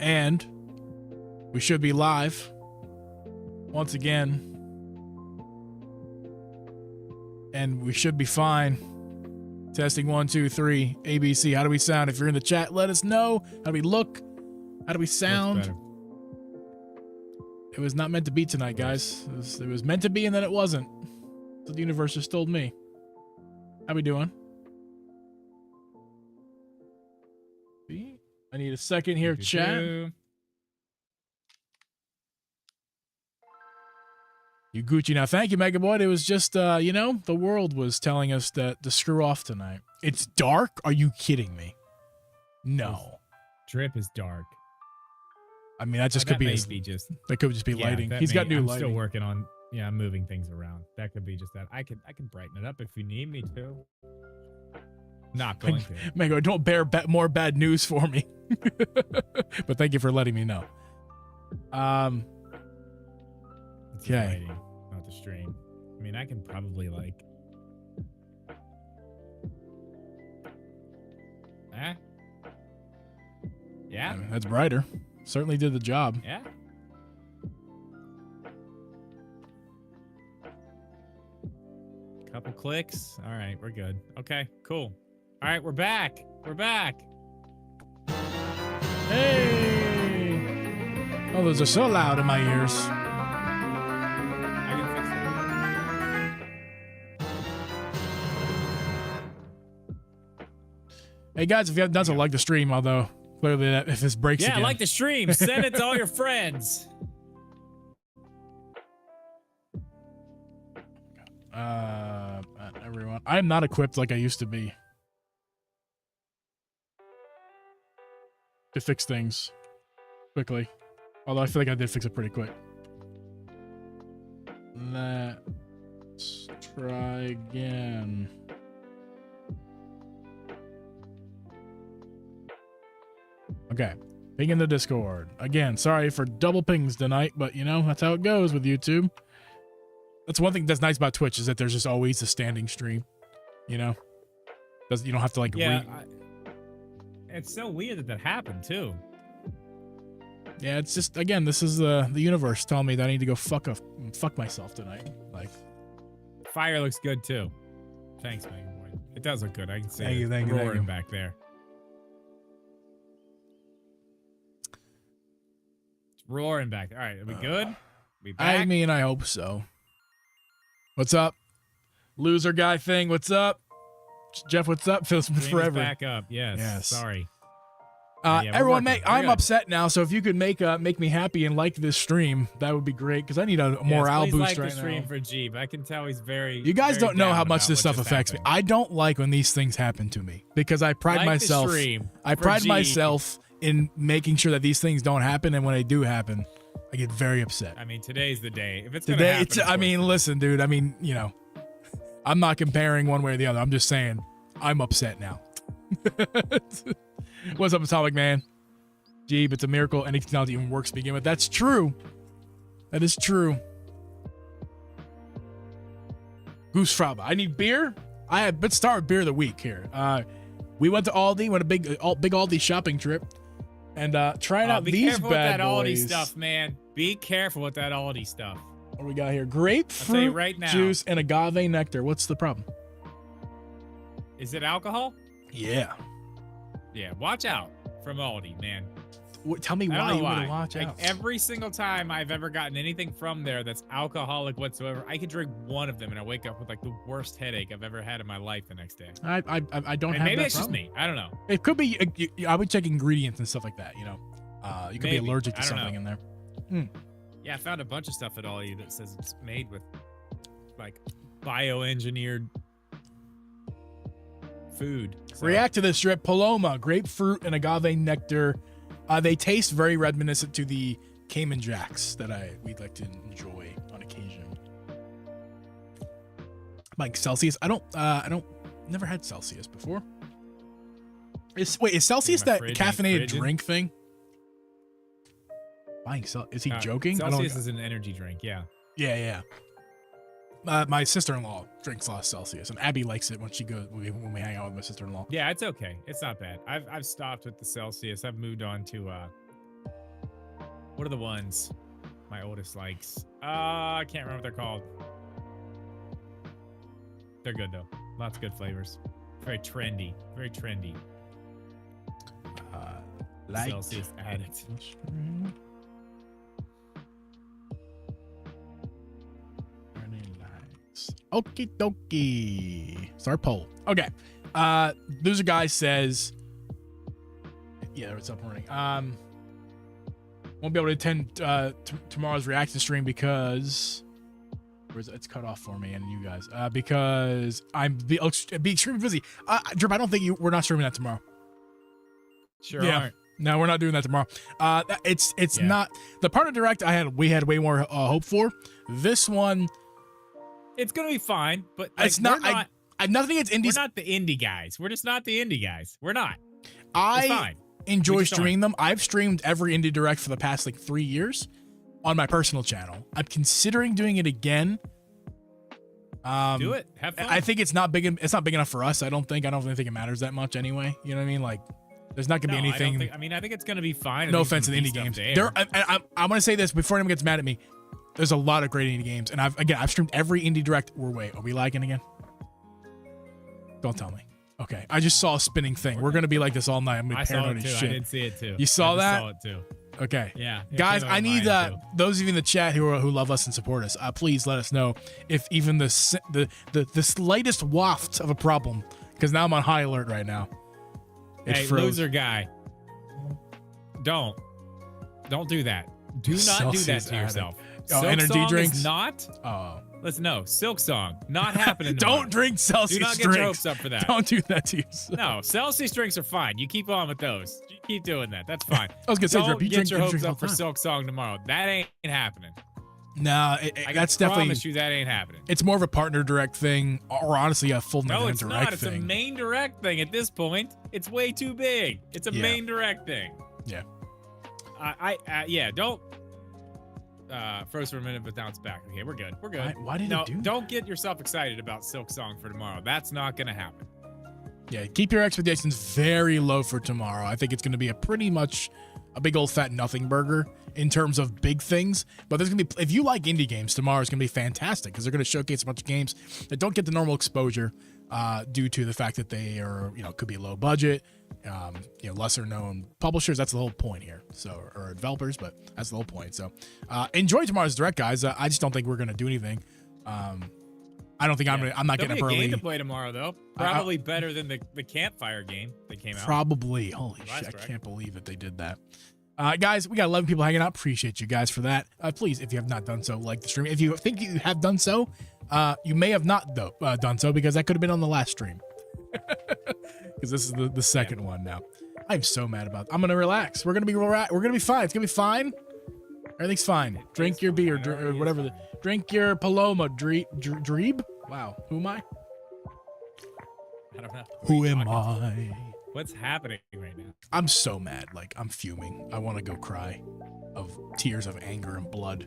And we should be live once again. And we should be fine. Testing 1, 2, 3. ABC. How do we sound? If you're in the chat, let us know. How do we look? How do we sound? It was not meant to be tonight, guys. It was meant to be, and then it wasn't. So the universe just told me. How we doing? I need a second here, chat. You Gucci now. Thank you, Mega Boy. It was just, you know, the world was telling us that to screw off tonight. It's dark? Are you kidding me? No. Drip is dark. I mean, that just could be just that could just be lighting. He's got new lighting. I'm still working on moving things around. That could be just that. I can brighten it up if you need me to. Not going to. Mega, don't bear more bad news for me. But thank you for letting me know. It's the lighting, not the stream. I mean, I can probably like. Yeah. I mean, that's brighter. Certainly did the job. Yeah. Couple clicks. All right, we're good. Okay, cool. All right, we're back. We're back. Hey! Oh, those are so loud in my ears. I can fix that. Hey guys, if you haven't done so, like the stream, although clearly that if this breaks again. Yeah, like the stream. Send it to all your friends. Everyone. I'm not equipped like I used to be to fix things quickly. Although I feel like I did fix it pretty quick. Let's try again. Okay. Ping in the Discord. Again, sorry for double pings tonight, but you know, that's how it goes with YouTube. That's one thing that's nice about Twitch is that there's just always a standing stream, you know? You don't have to like it's so weird that happened too. Yeah, it's just again, this is the universe telling me that I need to go fuck myself tonight. Like, fire looks good too. Thanks, Mega Boy. It does look good. I can see it thank you, roaring back there. It's roaring back. All right, are we good? We back? I mean, I hope so. What's up? Loser guy thing. What's up? Jeff, what's up? Feels forever. Back up. Yes. Sorry. Everyone, I'm upset now. So if you could make me happy and like this stream, that would be great. Because I need a morale boost like right the stream now. For Jeep, I can tell he's very. You guys very don't know how much about this stuff affects me. I don't like when these things happen to me because I pride myself. I pride myself in making sure that these things don't happen, and when they do happen, I get very upset. I mean, today's the day. If it's gonna happen, I mean, listen, dude. I mean, you know, I'm not comparing one way or the other. I'm just saying I'm upset now. What's up, Atomic Man? Gee, it's a miracle any technology even works to begin with. That's true. That is true. Goose Fraba. I need beer. Let's start with beer of the week here. We went to Aldi, went a big Aldi shopping trip, and trying out these bad boys. Be careful with that Aldi stuff, man. Be careful with that Aldi stuff. What do we got here? Grapefruit juice and agave nectar. What's the problem? Is it alcohol? Yeah. Yeah, watch out from Aldi, man. Tell me why you want to watch out. Every single time I've ever gotten anything from there that's alcoholic whatsoever, I could drink one of them and I wake up with like the worst headache I've ever had in my life the next day. I don't have maybe that it's problem. just me. I don't know. It could be. I would check ingredients and stuff like that. You know, you could be allergic to something in there. Yeah, I found a bunch of stuff at Aldi that says it's made with like bioengineered food. So. React to this drip. Paloma, grapefruit and agave nectar. They taste very reminiscent to the Cayman Jacks that we'd like to enjoy on occasion. Like Celsius, I don't never had Celsius before. Is Celsius that caffeinated drink thing? Buying is he joking? Celsius is an energy drink, yeah. Yeah. My sister-in-law drinks a lot of Celsius, and Abby likes it when we hang out with my sister-in-law. Yeah, it's okay. It's not bad. I've stopped with the Celsius. I've moved on to What are the ones my oldest likes? I can't remember what they're called. They're good though. Lots of good flavors. Very trendy. Very trendy. Celsius addict. Okie dokie. Start poll. Okay. Loser guy says, yeah, it's up running. Won't be able to attend tomorrow's reaction stream because it's cut off for me and you guys. Because I'm be extremely busy. Drip, I don't think we're not streaming that tomorrow. Sure aren't. No, we're not doing that tomorrow. It's not the partner direct we had way more hope for. This one, it's gonna be fine, but like, it's not. I nothing against indies. We're not the indie guys. We're just not the indie guys. We're not. I it's fine. Enjoy streaming them. I've streamed every indie direct for the past like 3 years on my personal channel. I'm considering doing it again. Do it. Have fun. I think it's not big. It's not big enough for us. I don't think it matters that much anyway. You know what I mean? Like, there's not gonna be anything. I think it's gonna be fine. No offense to the indie games. I'm gonna say this before anyone gets mad at me. There's a lot of great indie games, and I've streamed every indie direct. Are we lagging again? Don't tell me. Okay, I just saw a spinning thing. We're gonna be like this all night. I'm gonna be paranoid as shit. I did see it too. You saw that? Saw it too. Okay. Yeah. Guys, I need those of you in the chat who love us and support us. Please let us know if even the slightest waft of a problem, because now I'm on high alert right now. Hey, loser guy. Don't do that. Do not do that to yourself. Oh, energy drinks? Is not. Oh. Listen, no. Silk Song. Not happening. Don't drink Celsius drinks. Do not get your hopes up for that. Don't do that to yourself. No, Celsius drinks are fine. You keep on with those. You keep doing that. That's fine. I was gonna say, Drip, you get your hopes drink up for Silk Song tomorrow. That ain't happening. No, that's definitely. I promise you that ain't happening. It's more of a partner direct thing, or honestly a full no, it's direct not. It's thing. A main direct thing at this point. It's way too big. It's a main direct thing. Yeah. Don't. Froze for a minute, but now it's back. Okay, we're good. We're good. Why did it do that? Don't get yourself excited about Silk Song for tomorrow. That's not gonna happen. Yeah, keep your expectations very low for tomorrow. I think it's going to be a pretty much a big old fat nothing burger in terms of big things. But there's going to be, if you like indie games, tomorrow is going to be fantastic because they're going to showcase a bunch of games that don't get the normal exposure due to the fact that they are, could be low budget, lesser known publishers. That's the whole point here. So, or developers, but that's the whole point. So, enjoy tomorrow's direct, guys. I just don't think we're going to do anything. I don't think I'm not getting up early. Game to play tomorrow though. Probably better than the campfire game that came out. Probably. Holy shit! I can't believe that they did that. Guys, we got 11 people hanging out. Appreciate you guys for that. Please, if you have not done so, like the stream. If you think you have done so, you may have not done so because that could have been on the last stream. Because this is the second one now. I'm so mad about. I'm gonna relax. We're gonna be fine. It's gonna be fine. Everything's fine. Drink your beer or whatever. Drink your Paloma. Dreeb? Wow. Who am I? I don't know. Who am I? What's happening right now? I'm so mad. Like, I'm fuming. I want to go cry of tears of anger and blood.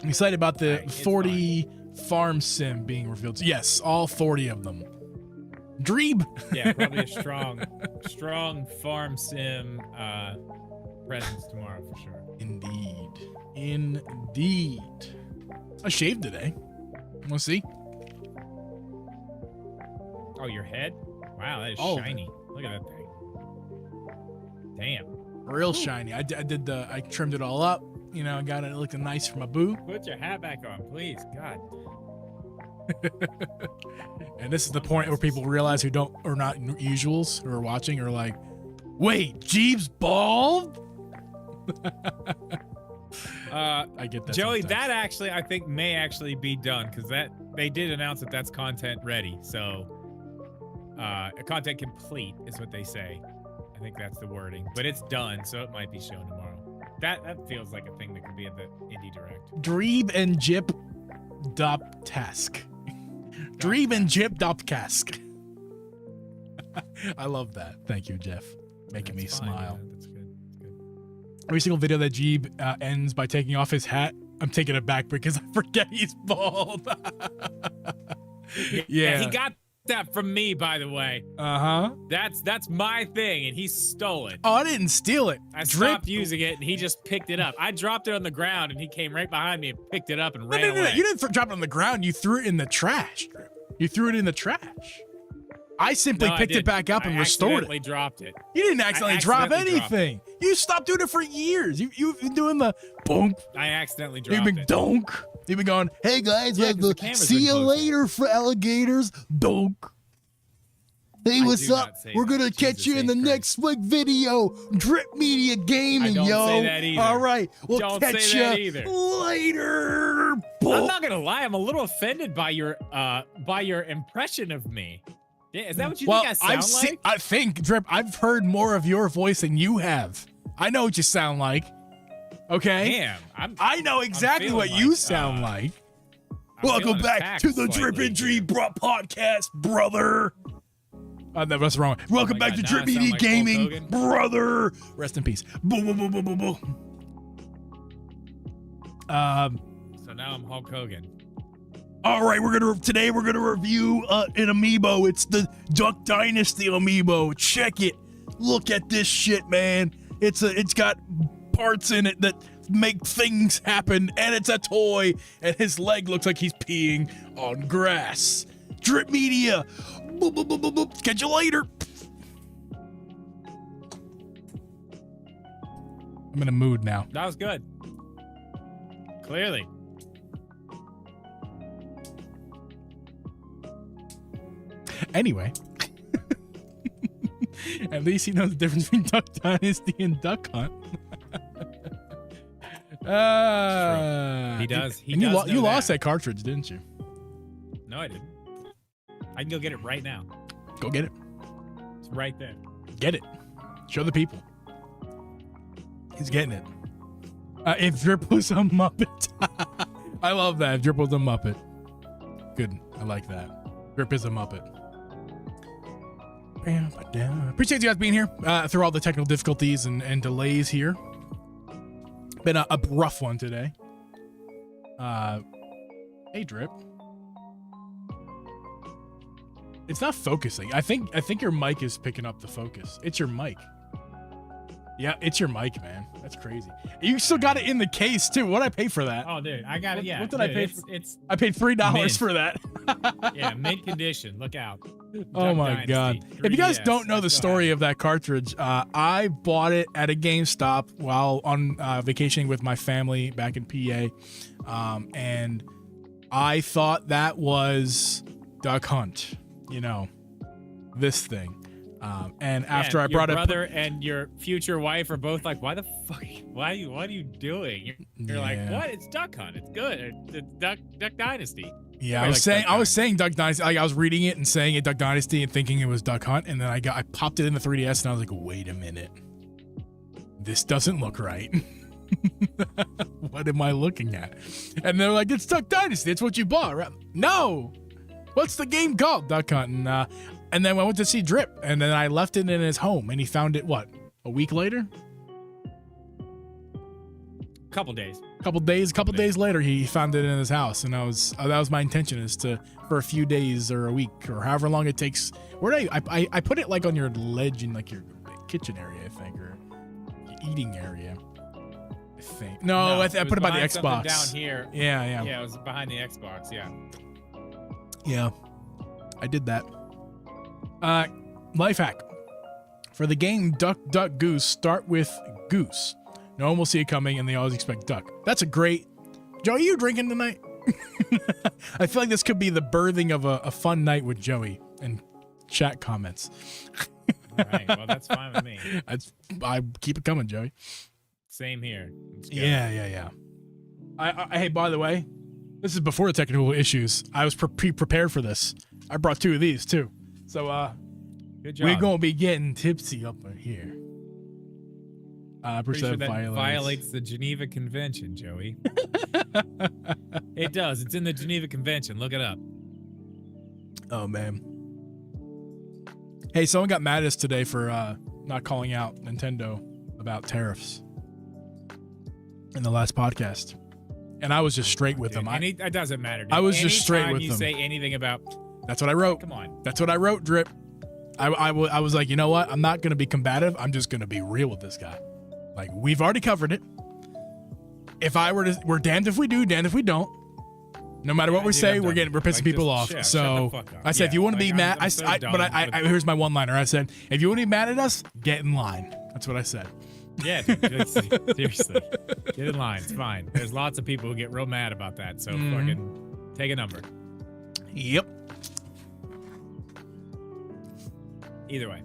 I'm excited about the 40 farm sim being revealed. Yes, all 40 of them. Dreeb. Yeah, probably a strong farm sim presence tomorrow for sure. Indeed. I shaved today. We'll see. Oh, your head? Wow, that is shiny. Look at that thing. Damn. Real shiny. I trimmed it all up. I got it looking nice for my boo. Put your hat back on, please. God. And this is the point where people realize who are not usuals who are watching are like, wait, Jeeves bald? I get that. Joey, sometimes. that actually I think may actually be done because they did announce that that's content ready. So content complete is what they say. I think that's the wording, but it's done, so it might be shown tomorrow. That feels like a thing that could be at the Indie Direct. Dreeb and Jip Doptask. Dreeb and Jip Doptask. I love that. Thank you, Jeff. Making me smile. Yeah, that's good. Every single video that Jeeb ends by taking off his hat, I'm taking it back because I forget he's bald. Yeah, he got that from me, by the way. Uh-huh. That's my thing, and he stole it. Oh, I didn't steal it. I stopped using it, and he just picked it up. I dropped it on the ground, and he came right behind me and picked it up and ran away. You didn't drop it on the ground. You threw it in the trash. You threw it in the trash. I simply picked it back up and restored it. I accidentally dropped it. You didn't accidentally drop anything. You stopped doing it for years. You've been doing the boom. I accidentally dropped it. You've been donk. You've been going, hey guys, see you later for alligators. Donk. Hey, what's up? We're gonna catch you in the next video. Drip Media Gaming, I don't yo. say that either. All right, we'll catch you later. I'm not gonna lie, I'm a little offended by your impression of me. Yeah, is that what you think I sound like? I think, Drip, I've heard more of your voice than you have. I know what you sound like. Okay? Damn. I know exactly what you sound like. Welcome back to the Drip and Dream podcast, brother. That's wrong. Welcome back to Drip Media Gaming, brother. Rest in peace. Boom, boom, boom, boom, boom, boom. So now I'm Hulk Hogan. All right, today we're gonna review an amiibo. It's the Duck Dynasty amiibo. Check it. Look at this shit, man. It's got parts in it that make things happen, and it's a toy, and his leg looks like he's peeing on grass. Drip Media. Boop, boop, boop, boop, boop. Catch you later. I'm in a mood now. That was good. Clearly. Anyway, at least he knows the difference between Duck Dynasty and Duck Hunt. He does. You lost that cartridge, didn't you? No, I didn't. I can go get it right now. Go get it. It's right there. Get it. Show the people. He's getting it. If Drip was a Muppet. I love that. If Drip was a Muppet. Good. I like that. Drip is a Muppet. Appreciate you guys being here through all the technical difficulties and delays here. Been a rough one today. Hey, Drip. It's not focusing. I think your mic is picking up the focus. It's your mic. Yeah, it's your mic, man. That's crazy. You still got it in the case too. What'd I pay for that? Oh, dude, I got it. Yeah. What did I pay for? I paid $3 for that. Yeah, mint condition. Look out. Oh my God. If you guys don't know the story of that cartridge, I bought it at a GameStop while on vacationing with my family back in PA. And I thought that was Duck Hunt, you know, this thing. And after I brought it, your brother and your future wife are both like, "Why the fuck? What are you doing?" You're like, "What? It's Duck Hunt. It's good. It's Duck Dynasty." Yeah, I was saying Duck Dynasty. Like, I was reading it and saying it Duck Dynasty and thinking it was Duck Hunt, and then I popped it in the 3DS and I was like, "Wait a minute, this doesn't look right." What am I looking at? And they're like, "It's Duck Dynasty. It's what you bought, right?" No. What's the game called? Duck Hunt. And then I went to see Drip, and then I left it in his home, and he found it, what, a week later? Couple days later, he found it in his house, and that was my intention, is to, for a few days or a week or however long it takes. Where I put it like on your ledge in like your kitchen area, I think, or your eating area. I think. No, I put it by the Xbox. Down here. Yeah. Yeah, it was behind the Xbox. Yeah. Yeah, I did that. Life hack. For the game Duck, Duck, Goose, start with Goose. No one will see it coming, and they always expect Duck. That's a great... Joey, are you drinking tonight? I feel like this could be the birthing of a fun night with Joey and chat comments. All right, well, that's fine with me. I keep it coming, Joey. Same here. Yeah. Hey, by the way, this is before the technical issues. I was prepared for this. I brought 2 of these, too. So, good job. We're going to be getting tipsy up in here. Pretty sure that violates the Geneva Convention, Joey. It does. It's in the Geneva Convention. Look it up. Oh, man. Hey, someone got mad at us today for not calling out Nintendo about tariffs in the last podcast. And I was just straight with them. It doesn't matter. Dude. I was just straight with them. Anytime you say anything about That's what I wrote. Come on. That's what I wrote, Drip. I was like, you know what? I'm not going to be combative. I'm just going to be real with this guy. Like, we've already covered it. If I were to, we're damned if we do, damned if we don't. No matter what we say, we're pissing people off. So I said, if you want to be mad, here's my one-liner. I said, if you want to be mad at us, get in line. That's what I said. Yeah, dude, seriously. Get in line. It's fine. There's lots of people who get real mad about that. So fucking take a number. Yep. Either way,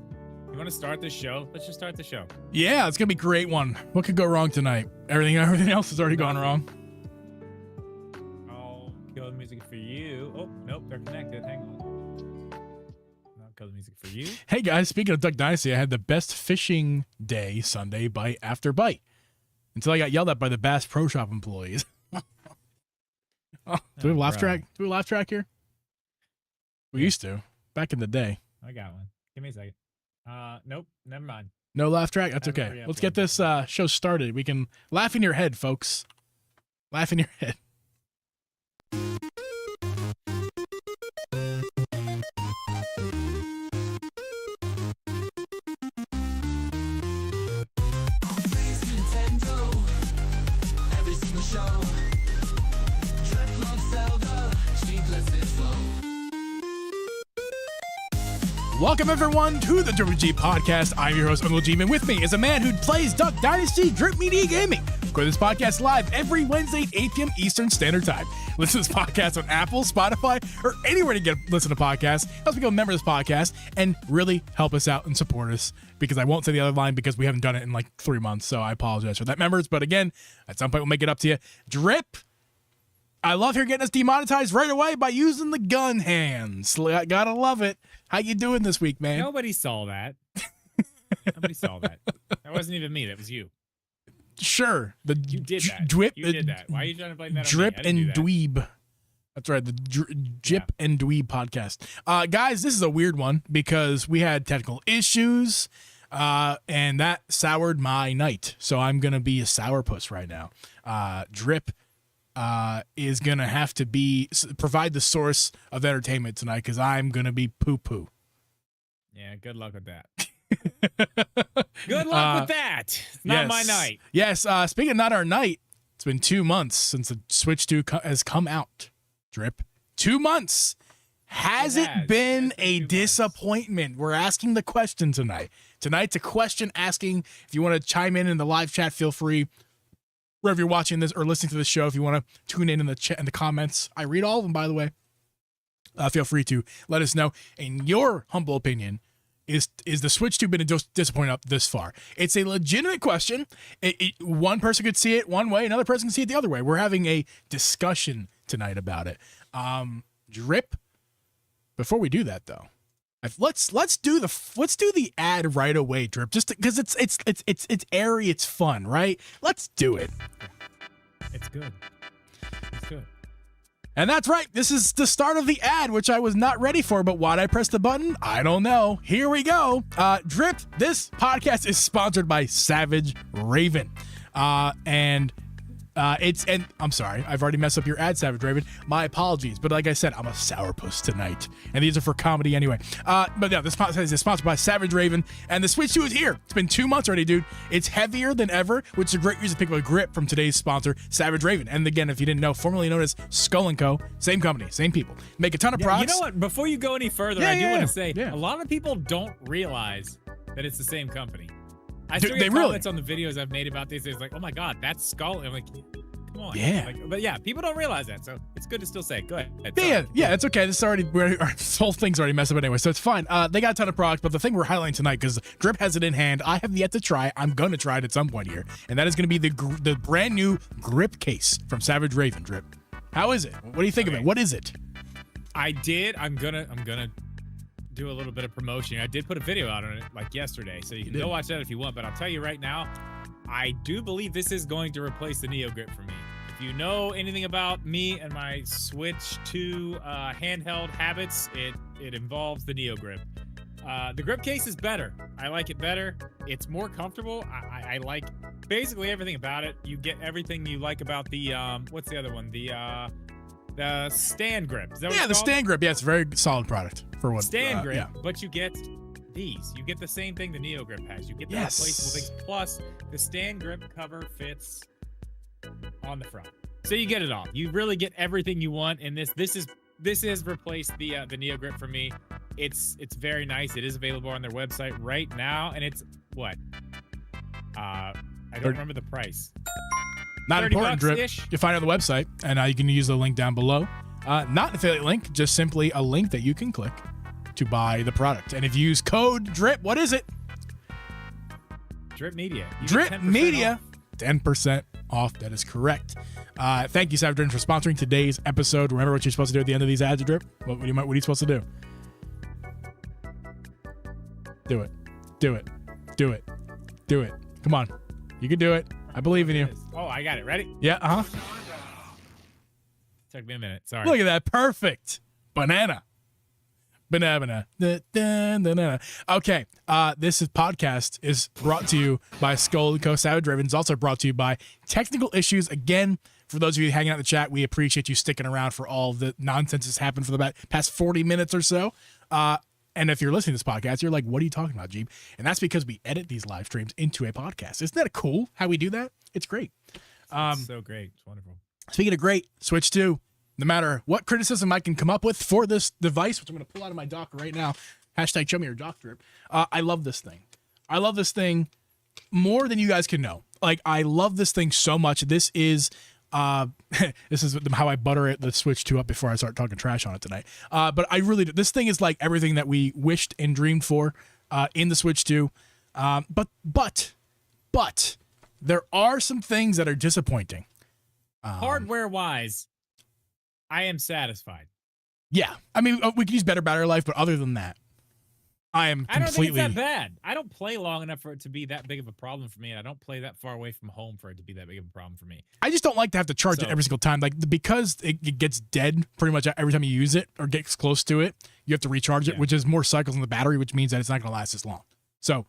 you want to start this show? Let's just start the show. Yeah, it's gonna be a great one. What could go wrong tonight? Everything else has already gone wrong. I'll kill the music for you. Oh, nope, they're connected. Hang on. I'll kill the music for you. Hey guys, speaking of Duck Dynasty, I had the best fishing day Sunday, bite after bite, until I got yelled at by the Bass Pro Shop employees. Do we have a laugh track? Do we have a laugh track here? We used to back in the day. I got one. Give me a second. Nope, never mind. No laugh track? That's okay. Let's get this show started. We can laugh in your head, folks. Laugh in your head. Welcome, everyone, to the Drip G Podcast. I'm your host, Uncle G, and with me is a man who plays Duck Dynasty, Drip Media Gaming. Record this podcast live every Wednesday at 8 p.m. Eastern Standard Time. Listen to this podcast on Apple, Spotify, or anywhere to listen to podcasts. Help become a member of this podcast and really help us out and support us, because I won't say the other line because we haven't done it in like 3 months, so I apologize for that, members. But again, at some point, we'll make it up to you. Drip, I love her getting us demonetized right away by using the gun hands. Gotta love it. How you doing this week, man? Nobody saw that. Nobody saw that. That wasn't even me. That was you. Sure. You did that. You did that. Why are you trying to blame that on me? Drip and Dweeb. That's right. The Jip and Dweeb podcast. Guys, this is a weird one because we had technical issues, and that soured my night. So I'm going to be a sourpuss right now. Drip is going to have to provide the source of entertainment tonight, because I'm going to be poo-poo. Yeah, good luck with that. Good luck with that. It's not my night. Yes, speaking of not our night, it's been 2 months since the Switch 2 has come out. Drip. 2 months. Has it been a disappointment? We're asking the question tonight. Tonight's a question asking. If you want to chime in the live chat, feel free. Wherever you're watching this or listening to the show, if you want to tune in the chat and the comments, I read all of them, by the way. Feel free to let us know. In your humble opinion, is the Switch 2 been a disappointment up this far? It's a legitimate question. One person could see it one way, another person can see it the other way. We're having a discussion tonight about it. Drip. Before we do that, though, let's do the ad right away, Drip. Just because it's airy, it's fun, right? Let's do it. It's good. It's good. And that's right. This is the start of the ad, which I was not ready for, but why'd I press the button? I don't know. Here we go. Drip, this podcast is sponsored by Savage Raven. And I'm sorry, I've already messed up your ad, Savage Raven. My apologies, but like I said, I'm a sourpuss tonight, and these are for comedy anyway. But yeah, this podcast is sponsored by Savage Raven, and the Switch 2 is here. It's been 2 months already, dude. It's heavier than ever, which is a great reason to pick up a grip from today's sponsor, Savage Raven. And again, if you didn't know, formerly known as Skull & Co., same company, same people. Make a ton of products. You know what? Before you go any further, I do want to say, a lot of people don't realize that it's the same company. I see comments on the videos I've made about these. It's like, oh my God, that's Skull. I'm like, come on. Yeah. But yeah, people don't realize that, so it's good to still say. Go ahead. Yeah, it's okay. This whole thing's already messed up anyway, so it's fine. They got a ton of products, but the thing we're highlighting tonight, because Drip has it in hand, I have yet to try. I'm going to try it at some point here, and that is going to be the brand new grip case from Savage Raven. Drip, how is it? What do you think of it? What is it? I did. I'm gonna do a little bit of promotion. I did put a video out on it like yesterday, so you can go watch that if you want. But I'll tell you right now, I do believe this is going to replace the Neo Grip for me. If you know anything about me and my Switch 2 handheld habits, it involves the Neo Grip. The grip case is better. I like it better. It's more comfortable. I like basically everything about it. You get everything you like about the what's the other one? The The stand grip. Is that what Yeah, it's the called? stand grip. Yeah, it's a very solid product for what. Stand grip, Yeah. but you get these. You get the same thing the Neo Grip has. You get the Yes. replaceable things. Plus, the stand grip cover fits on the front, so you get it all. You really get everything you want in this. This has replaced the Neo Grip for me. It's very nice. It is available on their website right now, and it's what? I don't remember the price. Not important, Drip. $30-ish? You find it on the website, and you can use the link down below. Not an affiliate link, just simply a link that you can click to buy the product. And if you use code DRIP, what is it? Drip Media. You get Drip 10% Media, off. 10% off. That is correct. Thank you, Savage Dragon, for sponsoring today's episode. Remember what you're supposed to do at the end of these ads, Drip? What are you supposed to do? Do it. Do it. Do it. Do it. Come on. You can do it. I believe in you. Oh, I got it. Ready? Yeah, uh-huh. Took me a minute. Sorry. Look at that. Perfect. Banana. Banana. Okay. This podcast is brought to you by Skull & Co. Savage Raven. It's also brought to you by Technical Issues. Again, for those of you hanging out in the chat, we appreciate you sticking around for all the nonsense that's happened for the past 40 minutes or so. And if you're listening to this podcast, you're like, what are you talking about, Jeeb? And that's because we edit these live streams into a podcast. Isn't that cool how we do that? It's great. It's so great. It's wonderful. Speaking of great, Switch 2, no matter what criticism I can come up with for this device, which I'm going to pull out of my dock right now, hashtag show me your dock Drip. I love this thing. I love this thing more than you guys can know. Like, I love this thing so much. This is this is how I butter the Switch 2 up before I start talking trash on it tonight. But I really do. This thing is like everything that we wished and dreamed for in the Switch 2. But there are some things that are disappointing. Hardware-wise, I am satisfied. Yeah. I mean, we could use better battery life, but other than that, I am completely... I don't think it's that bad. I don't play long enough for it to be that big of a problem for me, and I don't play that far away from home for it to be that big of a problem for me. I just don't like to have to charge it every single time. Like, because it gets dead pretty much every time you use it or gets close to it, you have to recharge it, which is more cycles in the battery, which means that it's not going to last as long. So,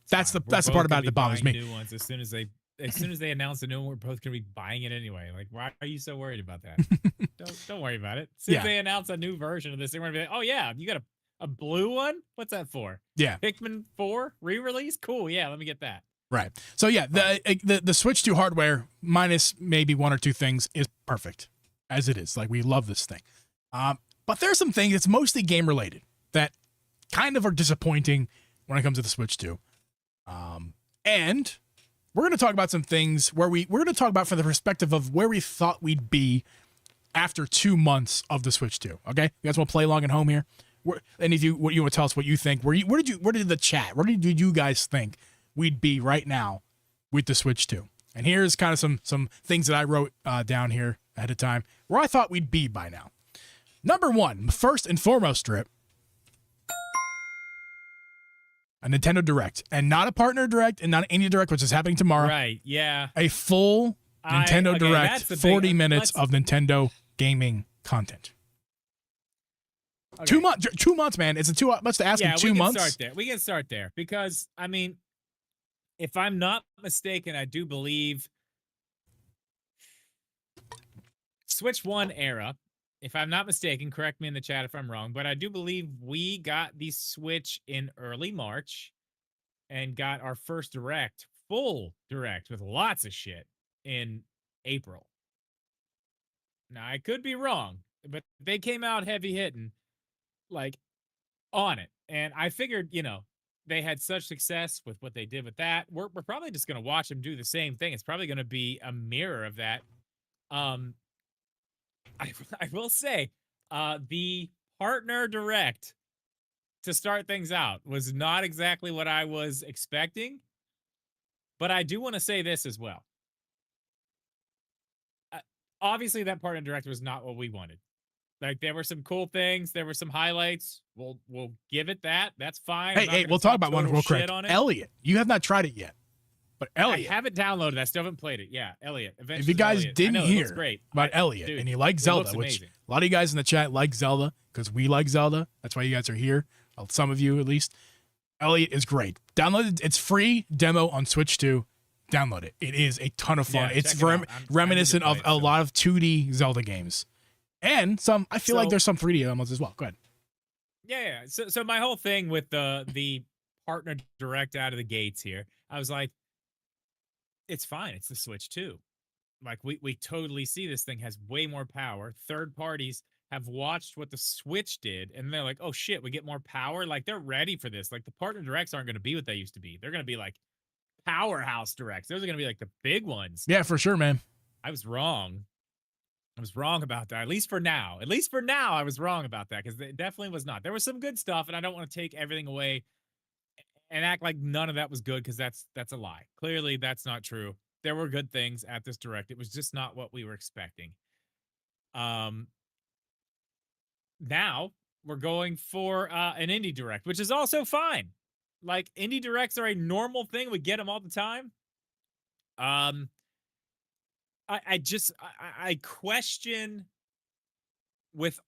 that's the part about it that bothers me. New ones as soon as they announce the new one, we're both going to be buying it anyway. Like, why are you so worried about that? don't worry about it. As soon as they announce a new version of this, they're going to be like, oh yeah, you got a blue one? What's that for? Yeah. Pikmin 4 re-release? Cool. Yeah, let me get that. Right. So yeah, the Switch 2 hardware, minus maybe one or two things, is perfect as it is. Like, we love this thing. But there's some things, it's mostly game related, that kind of are disappointing when it comes to the Switch 2. And we're going to talk about some things where we're going to talk about from the perspective of where we thought we'd be after 2 months of the Switch 2. Okay? You guys want to play along at home here? And if you want to tell us what you think, where did the chat, where did you guys think we'd be right now with the Switch 2? And here's kind of some things that I wrote down here ahead of time where I thought we'd be by now. Number one, first and foremost, Drip, a Nintendo Direct, and not a partner Direct and not an Indie Direct, which is happening tomorrow. Right, yeah. A full Nintendo Direct, 40 minutes of Nintendo gaming content. Okay. 2 months, 2 months, man. It's too much to ask in 2 months. We can start there because, I mean, if I'm not mistaken, I do believe Switch 1 era, if I'm not mistaken, correct me in the chat if I'm wrong, but I do believe we got the Switch in early March and got our first Direct, full Direct with lots of shit in April. Now, I could be wrong, but they came out heavy hitting, like, on it. And I figured, they had such success with what they did with that. We're probably just going to watch them do the same thing. It's probably going to be a mirror of that. I will say, the partner Direct to start things out was not exactly what I was expecting, but I do want to say this as well. Obviously, that partner Direct was not what we wanted. Like, there were some cool things, there were some highlights. We'll give it that. That's fine. Hey, we'll talk about one real quick. Elliot, you have not tried it yet. But Elliot, I haven't downloaded. I still haven't played it. Yeah, Elliot. If you guys didn't hear about Elliot, and you like Zelda, which a lot of you guys in the chat like Zelda because we like Zelda. That's why you guys are here. Well, some of you at least. Elliot is great. Download it. It's free demo on Switch 2. Download it. It is a ton of fun. Yeah, it's check it out. reminiscent I need of to play a it, so. lot of 2D Zelda games. And some, I feel like there's some 3D elements as well. Go ahead. Yeah. So my whole thing with the partner direct out of the gates here, I was like, it's fine. It's the Switch 2. Like we totally see this thing has way more power. Third parties have watched what the Switch did, and they're like, oh shit, we get more power. Like they're ready for this. Like the partner directs aren't going to be what they used to be. They're going to be like powerhouse directs. Those are going to be like the big ones. Yeah, for sure, man. I was wrong. I was wrong about that. At least for now. At least for now, I was wrong about that because it definitely was not. There was some good stuff, and I don't want to take everything away and act like none of that was good because that's a lie. Clearly, that's not true. There were good things at this direct. It was just not what we were expecting. Now we're going for an indie direct, which is also fine. Like indie directs are a normal thing. We get them all the time. I question with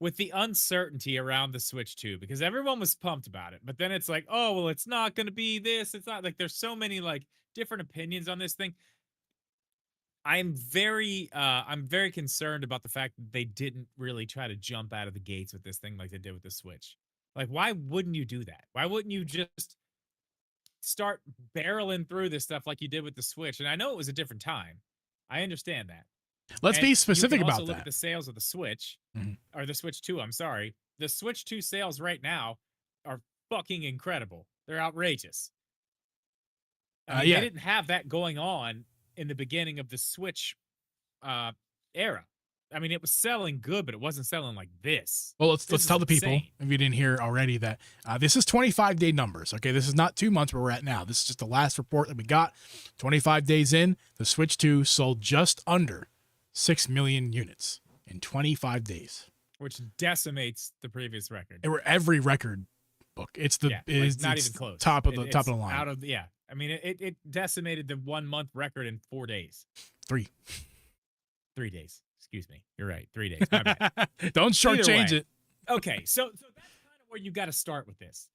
the uncertainty around the Switch 2 because everyone was pumped about it, but then it's like, oh well, it's not going to be this. It's not like there's so many like different opinions on this thing. I'm very concerned about the fact that they didn't really try to jump out of the gates with this thing like they did with the Switch. Like, why wouldn't you do that? Why wouldn't you just start barreling through this stuff like you did with the Switch? And I know it was a different time. I understand that. Let's be specific you can about also that. Look at the sales of the Switch, or the Switch 2. I'm sorry, the Switch 2 sales right now are fucking incredible. They're outrageous. I mean, they didn't have that going on in the beginning of the Switch era. I mean, it was selling good, but it wasn't selling like this. Well, let's tell the people, if you didn't hear already, that this is 25-day numbers. Okay, this is not 2 months where we're at now. This is just the last report that we got. 25 days in, the Switch 2 sold just under 6 million units in 25 days, which decimates the previous record. Every record book. It's the it's not even close. Top of the line. I mean, it decimated the 1 month record in 4 days. 3 days. Excuse me. You're right. 3 days. My bad. Don't shortchange it. Okay, so that's kind of where you got to start with this.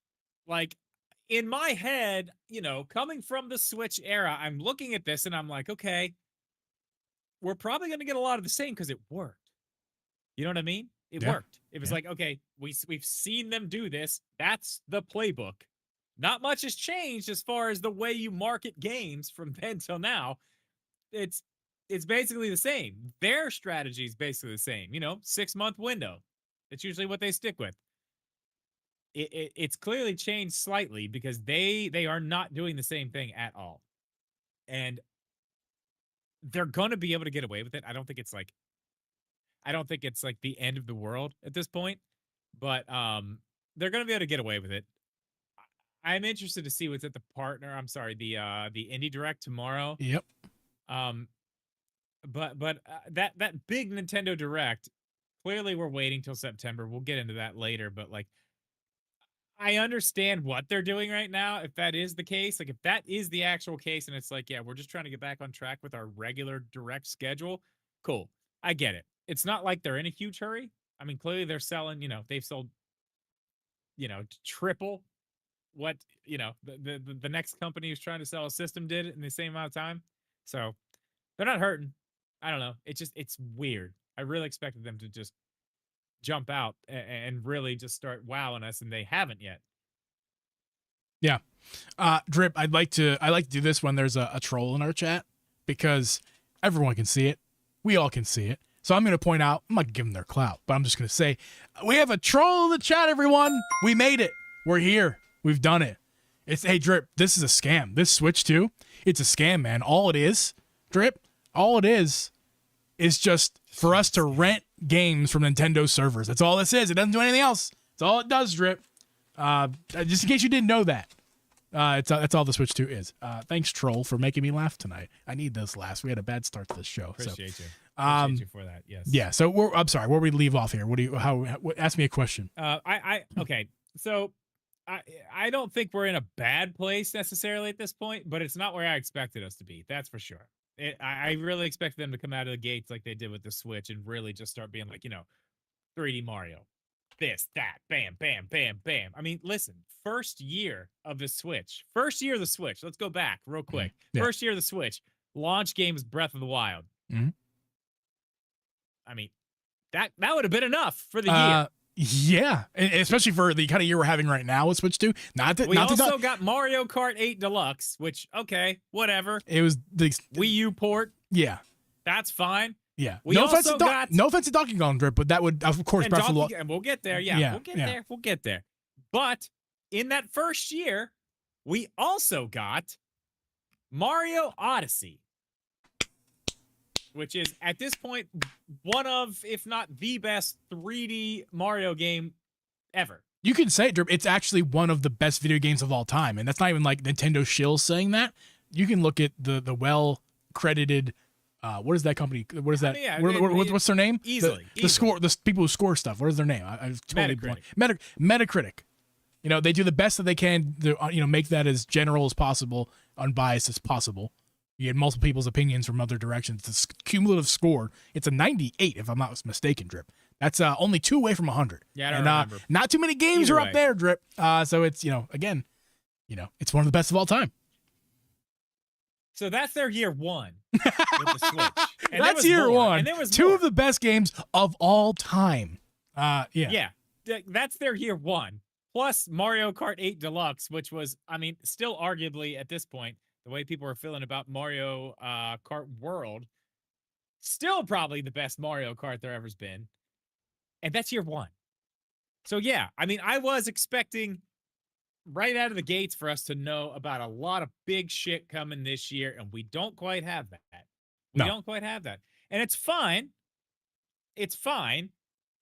Like in my head, coming from the Switch era, I'm looking at this and I'm like, okay, we're probably going to get a lot of the same because it worked. You know what I mean? It worked. It was like, okay, we've seen them do this. That's the playbook. Not much has changed as far as the way you market games from then till now. It's basically the same. Their strategy is basically the same. 6-month window. That's usually what they stick with. It's clearly changed slightly because they are not doing the same thing at all. And they're going to be able to get away with it. I don't think it's like the end of the world at this point, but they're going to be able to get away with it. I'm interested to see what's at the the Indie Direct tomorrow. Yep. But that big Nintendo Direct, clearly we're waiting till September. We'll get into that later, but like I understand what they're doing right now. If that is the case, like if that is the actual case and it's like, yeah, we're just trying to get back on track with our regular direct schedule. Cool. I get it. It's not like they're in a huge hurry. I mean, clearly they're selling, they've sold, triple what, the next company who's trying to sell a system did in the same amount of time. So they're not hurting. I don't know. It's weird. I really expected them to just jump out and really just start wowing us, and they haven't yet. Yeah. Drip, I like to do this when there's a troll in our chat because everyone can see it. We all can see it. So I'm going to point out, I'm not giving them their clout, but I'm just going to say, we have a troll in the chat, everyone. We made it. We're here. We've done it. Hey, Drip, this is a scam. This Switch 2, it's a scam, man. All it is, Drip, all it is just for us to rent games from Nintendo servers. That's all this is. It doesn't do anything else. That's all it does, Drip. Just in case you didn't know that. That's all the Switch 2 is. Thanks, Troll, for making me laugh tonight. I need those laughs. We had a bad start to this show. Appreciate you. Appreciate you for that. Yes. Yeah. So I'm sorry. Where we leave off here? Ask me a question. Okay. So I don't think we're in a bad place necessarily at this point, but it's not where I expected us to be. That's for sure. I really expected them to come out of the gates like they did with the Switch and really just start being like, 3D Mario. this, that, bam, bam, bam, bam. I mean, listen, first year of the Switch. Let's go back real quick. Yeah. First year of the Switch. Launch game was Breath of the Wild. Mhm. I mean, that would have been enough for the year. Yeah, especially for the kind of year we're having right now with Switch 2. We also got Mario Kart 8 Deluxe, which, okay, whatever. It was the Wii U port. Yeah. That's fine. Yeah. No offense to Donkey Kong Drip, but that would, of course, Breath of the Wild. And we'll get there. Yeah, we'll get there. But in that first year, we also got Mario Odyssey, which is, at this point, one of, if not the best 3D Mario game ever. You can say it, Drip. It's actually one of the best video games of all time. And that's not even like Nintendo shill saying that. You can look at the well-credited, what is that company? What is that? I mean, what's their name? Easily. The people who score stuff. What is their name? I've totally Metacritic. Metacritic. You know, they do the best that they can to, make that as general as possible, unbiased as possible. You get multiple people's opinions from other directions. The cumulative score, it's a 98, if I'm not mistaken, Drip. That's only 2 away from 100. Yeah, I don't remember. Not too many games are up there, Drip. So it's, again, it's one of the best of all time. So that's their year one with the Switch. And that's year one. And there was two of the best games of all time. Yeah, that's their year one. Plus Mario Kart 8 Deluxe, which was, I mean, still arguably at this point, the way people are feeling about Mario Kart World, still probably the best Mario Kart there ever's been. And that's year one. So yeah, I mean, I was expecting right out of the gates for us to know about a lot of big shit coming this year, and we don't quite have that. We don't quite have that. And it's fine. It's fine.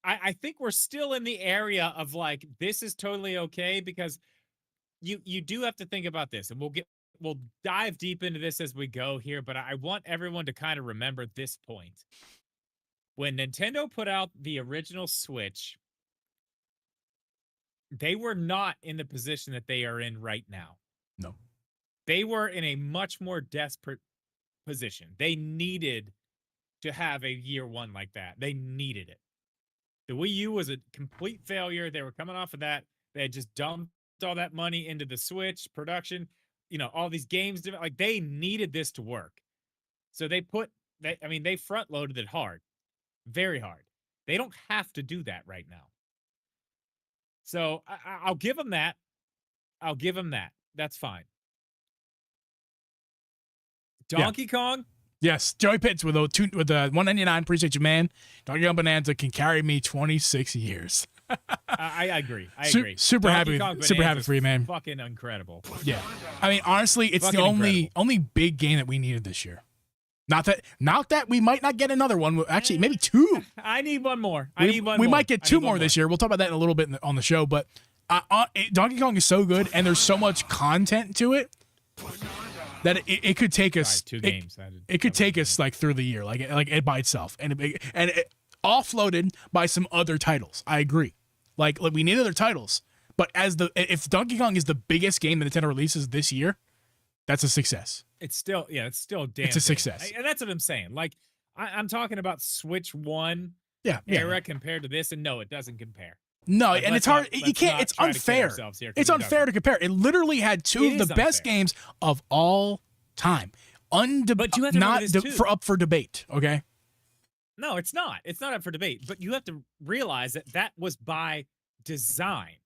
I think we're still in the area of like, this is totally okay, because you do have to think about this, and we'll dive deep into this as we go here, but I want everyone to kind of remember this point. When Nintendo put out the original Switch, they were not in the position that they are in right now. No. They were in a much more desperate position. They needed to have a year one like that. They needed it. The Wii U was a complete failure. They were coming off of that. They had just dumped all that money into the Switch production, all these games. Like, they needed this to work. So they front loaded it hard, very hard. They don't have to do that right now. So I'll give them that. I'll give them that. That's fine. Donkey Kong? Yes, Joey Pitts with the 199. Appreciate you, man. Donkey Kong Bonanza can carry me 26 years. I agree. I agree. Super happy for you, man. Fucking incredible. Yeah, I mean, honestly, it's the only big game that we needed this year. Not that we might not get another one. Actually, maybe two. I need one more. We might get two more this year. We'll talk about that in a little bit on the show. But Donkey Kong is so good, and there's so much content to it that it could take us 2 games. It could take us like through the year, like it by itself, and it offloaded by some other titles. I agree. Like we need other titles, but if Donkey Kong is the biggest game that Nintendo releases this year, that's a success. It's still damn. It's a success. And that's what I'm saying. Like, I'm talking about Switch 1 era compared to this, and no, it doesn't compare. No, like, and it's hard. You can't. It's unfair. It's unfair to compare. It literally had two of the best games of all time. But you have to not up for debate. Okay. No, it's not. It's not up for debate. But you have to realize that was by design.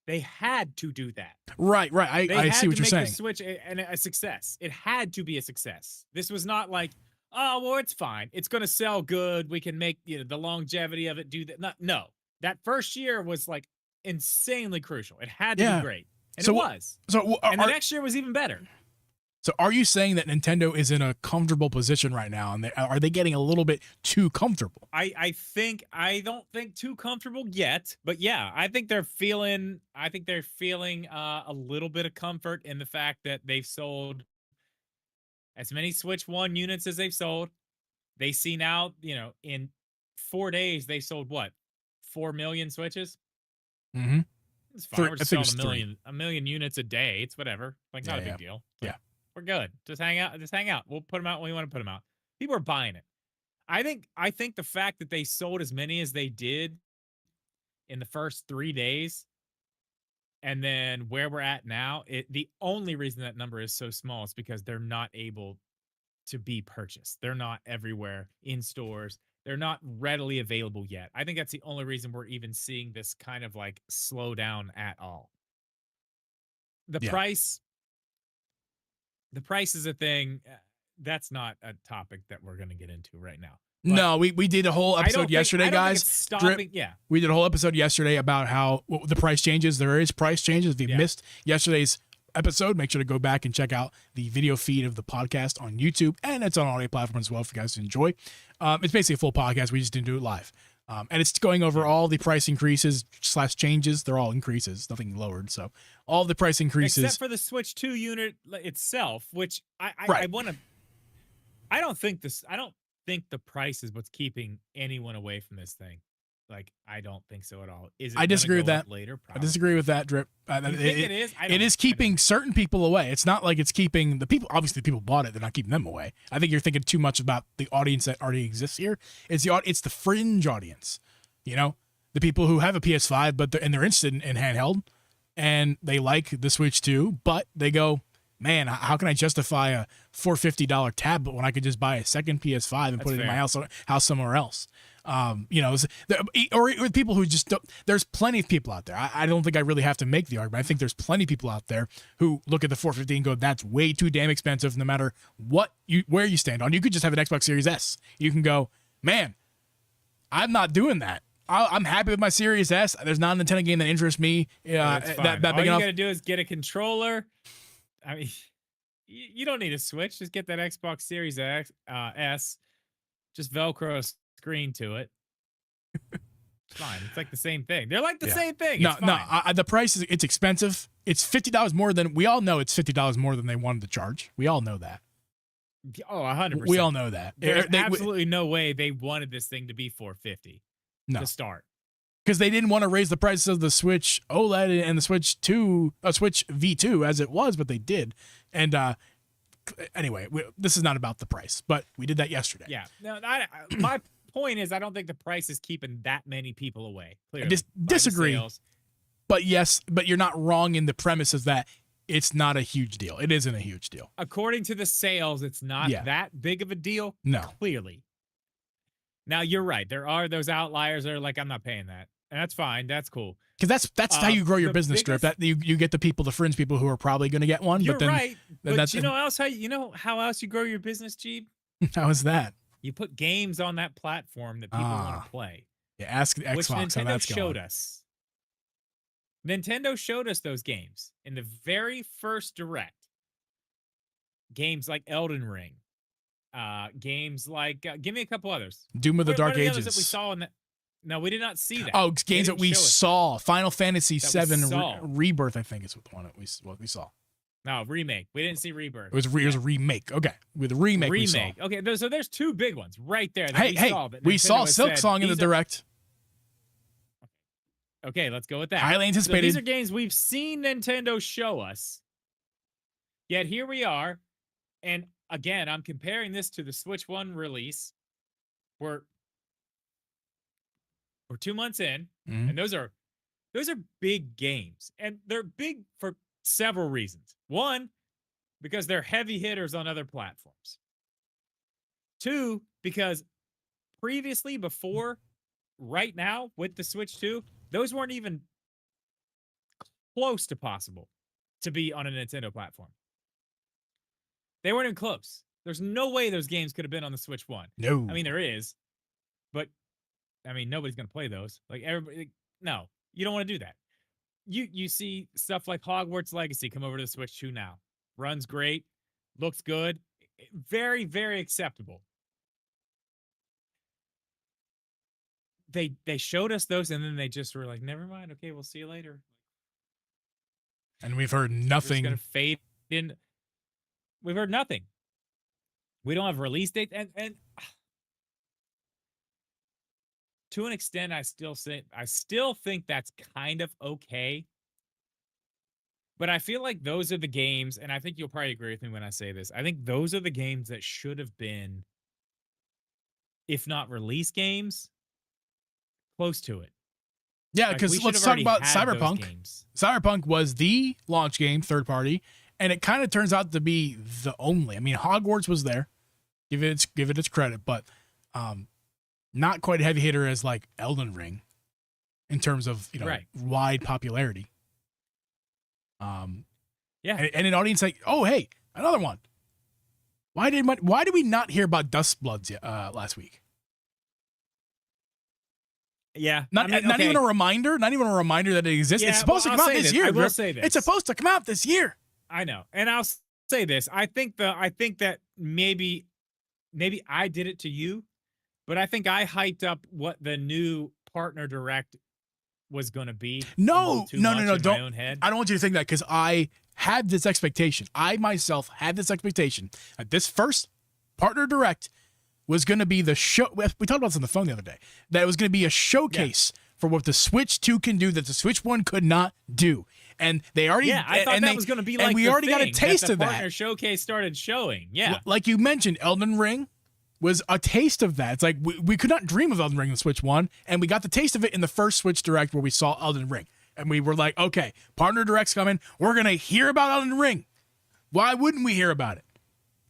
They had to do that. Right. I see what you're saying. The Switch a success. It had to be a success. This was not like, oh, well, it's fine. It's going to sell good. We can make the longevity of it do that. No. That first year was like insanely crucial. It had to be great. And it was. And the next year was even better. So are you saying that Nintendo is in a comfortable position right now, and are they getting a little bit too comfortable? I don't think too comfortable yet, but yeah, I think they're feeling a little bit of comfort in the fact that they've sold as many Switch 1 units as they've sold. They see now, in 4 days they sold what? 4 million Switches? Mm-hmm. It's fine. We're just selling a million units a day. It's whatever. Like, not a big deal. Yeah. We're good. Just hang out. We'll put them out when we want to put them out. People are buying it. I think the fact that they sold as many as they did in the first 3 days. And then where we're at now, the only reason that number is so small is because they're not able to be purchased. They're not everywhere in stores. They're not readily available yet. I think that's the only reason we're even seeing this kind of like slow down at all. The Yeah. price is a thing. That's not a topic that we're going to get into right now. But no, we did a whole episode yesterday, guys. Stopping, yeah. We did a whole episode yesterday about how the price changes. There is price changes. If you missed yesterday's episode, make sure to go back and check out the video feed of the podcast on YouTube, and it's on audio platforms as well for you guys to enjoy. It's basically a full podcast. We just didn't do it live. And it's going over all the price increases / changes. They're all increases, nothing lowered. So all the price increases. Except for the Switch 2 unit itself, which I want to... I don't think the price is what's keeping anyone away from this thing. Like, I don't think so at all. I disagree with that. Later, I disagree with that, Drip. It is? It is keeping certain people away. It's not like it's keeping the people. Obviously, the people bought it. They're not keeping them away. I think you're thinking too much about the audience that already exists here. It's the fringe audience. You know, the people who have a PS5, but they're interested in handheld, and they like the Switch 2, but they go, man, how can I justify a $450 tablet when I could just buy a second PS5 and put it in my house somewhere else? You know, or people who just don't, there's plenty of people out there. I don't think I really have to make the argument. I think there's plenty of people out there who look at the 450 and go, that's way too damn expensive no matter where you stand on. You could just have an Xbox Series S. You can go, man, I'm not doing that. I'm happy with my Series S. There's not a Nintendo game that interests me that big enough. All you got to do is get a controller. I mean, you don't need a Switch. Just get that Xbox Series S. Just Velcro a screen to it. It's fine. It's like the same thing. They're like the same thing. No, the price is it's expensive. It's $50 more than we all know. It's $50 more than they wanted to charge. We all know that. Oh, 100%. We all know that. There's absolutely no way they wanted this thing to be $450 to start. Because they didn't want to raise the price of the Switch OLED and the Switch Switch V2 as it was, but they did. And anyway, this is not about the price, but we did that yesterday. Yeah. No, my point is, I don't think the price is keeping that many people away. Clearly, disagree. But yes, but you're not wrong in the premises that it's not a huge deal. It isn't a huge deal. According to the sales, it's not that big of a deal. No. Clearly. Now, you're right. There are those outliers that are like, I'm not paying that. And that's fine. That's cool. Because that's how you grow your business, Strip. That you get the fringe people who are probably going to get one. You're but then, right. But that's, you know how else you grow your business, Jeeb? How is that? You put games on that platform that people want to play. Yeah, ask Xbox which Nintendo how that's showed going. us. Nintendo showed us those games in the very first Direct. Games like Elden Ring. Games like give me a couple others. Doom of the Dark Ages. Others that we saw in that. No, we did not see that. Oh, games that we saw. Final Fantasy VII Rebirth, I think, is what we saw. No, remake. We didn't see Rebirth. It was a remake. Okay, with a remake. We saw. Okay, so there's two big ones right there. We saw Silk Song in the Direct. Okay, let's go with that. Highly anticipated. So these are games we've seen Nintendo show us. Yet here we are, and again, I'm comparing this to the Switch 1 release. We're 2 months in, and those are big games, and they're big for several reasons. One, because they're heavy hitters on other platforms. Two, because previously, before, right now with the Switch 2, those weren't even close to possible to be on a Nintendo platform. They weren't even close. There's no way those games could have been on the Switch 1. No. I mean, there is, but I mean, nobody's going to play those. Like, everybody, no, you don't want to do that. You see stuff like Hogwarts Legacy come over to the Switch 2 now. Runs great, looks good, very, very acceptable. They showed us those, and then they just were like, never mind, okay, we'll see you later. And we've heard nothing. It's going to fade in. We've heard nothing. We don't have release date, and to an extent, I still think that's kind of okay. But I feel like those are the games, and I think you'll probably agree with me when I say this. I think those are the games that should have been, if not release games, close to it. Yeah, Like, because we let's should have talk already about had those Cyberpunk. games. Cyberpunk was the launch game, third party, and it kind of turns out to be the only. I mean, Hogwarts was there, give it its credit, but not quite a heavy hitter as like Elden Ring in terms of Right. wide popularity. Yeah. And an audience like, oh hey, another one. Why did we not hear about Dustbloods last week? Yeah. Not even a reminder. Not even a reminder that it exists. Yeah, it's supposed to come out this year. I will say this. It's supposed to come out this year. I know, and I'll say this. I think that maybe I did it to you, but I think I hyped up what the new partner direct was going to be. No. In my own Don't. head. I don't want you to think that because I had this expectation. I myself had this expectation that this first partner direct was going to be the show. We talked about this on the phone the other day. That it was going to be a showcase for what the Switch 2 can do that the Switch 1 could not do. And they already. Yeah, I thought that was going to be like. And we already got a taste of that. Partner showcase started showing. Yeah, like you mentioned, Elden Ring was a taste of that. It's like we could not dream of Elden Ring in Switch 1, and we got the taste of it in the first Switch Direct where we saw Elden Ring. And we were like, okay, partner direct's coming. We're going to hear about Elden Ring. Why wouldn't we hear about it?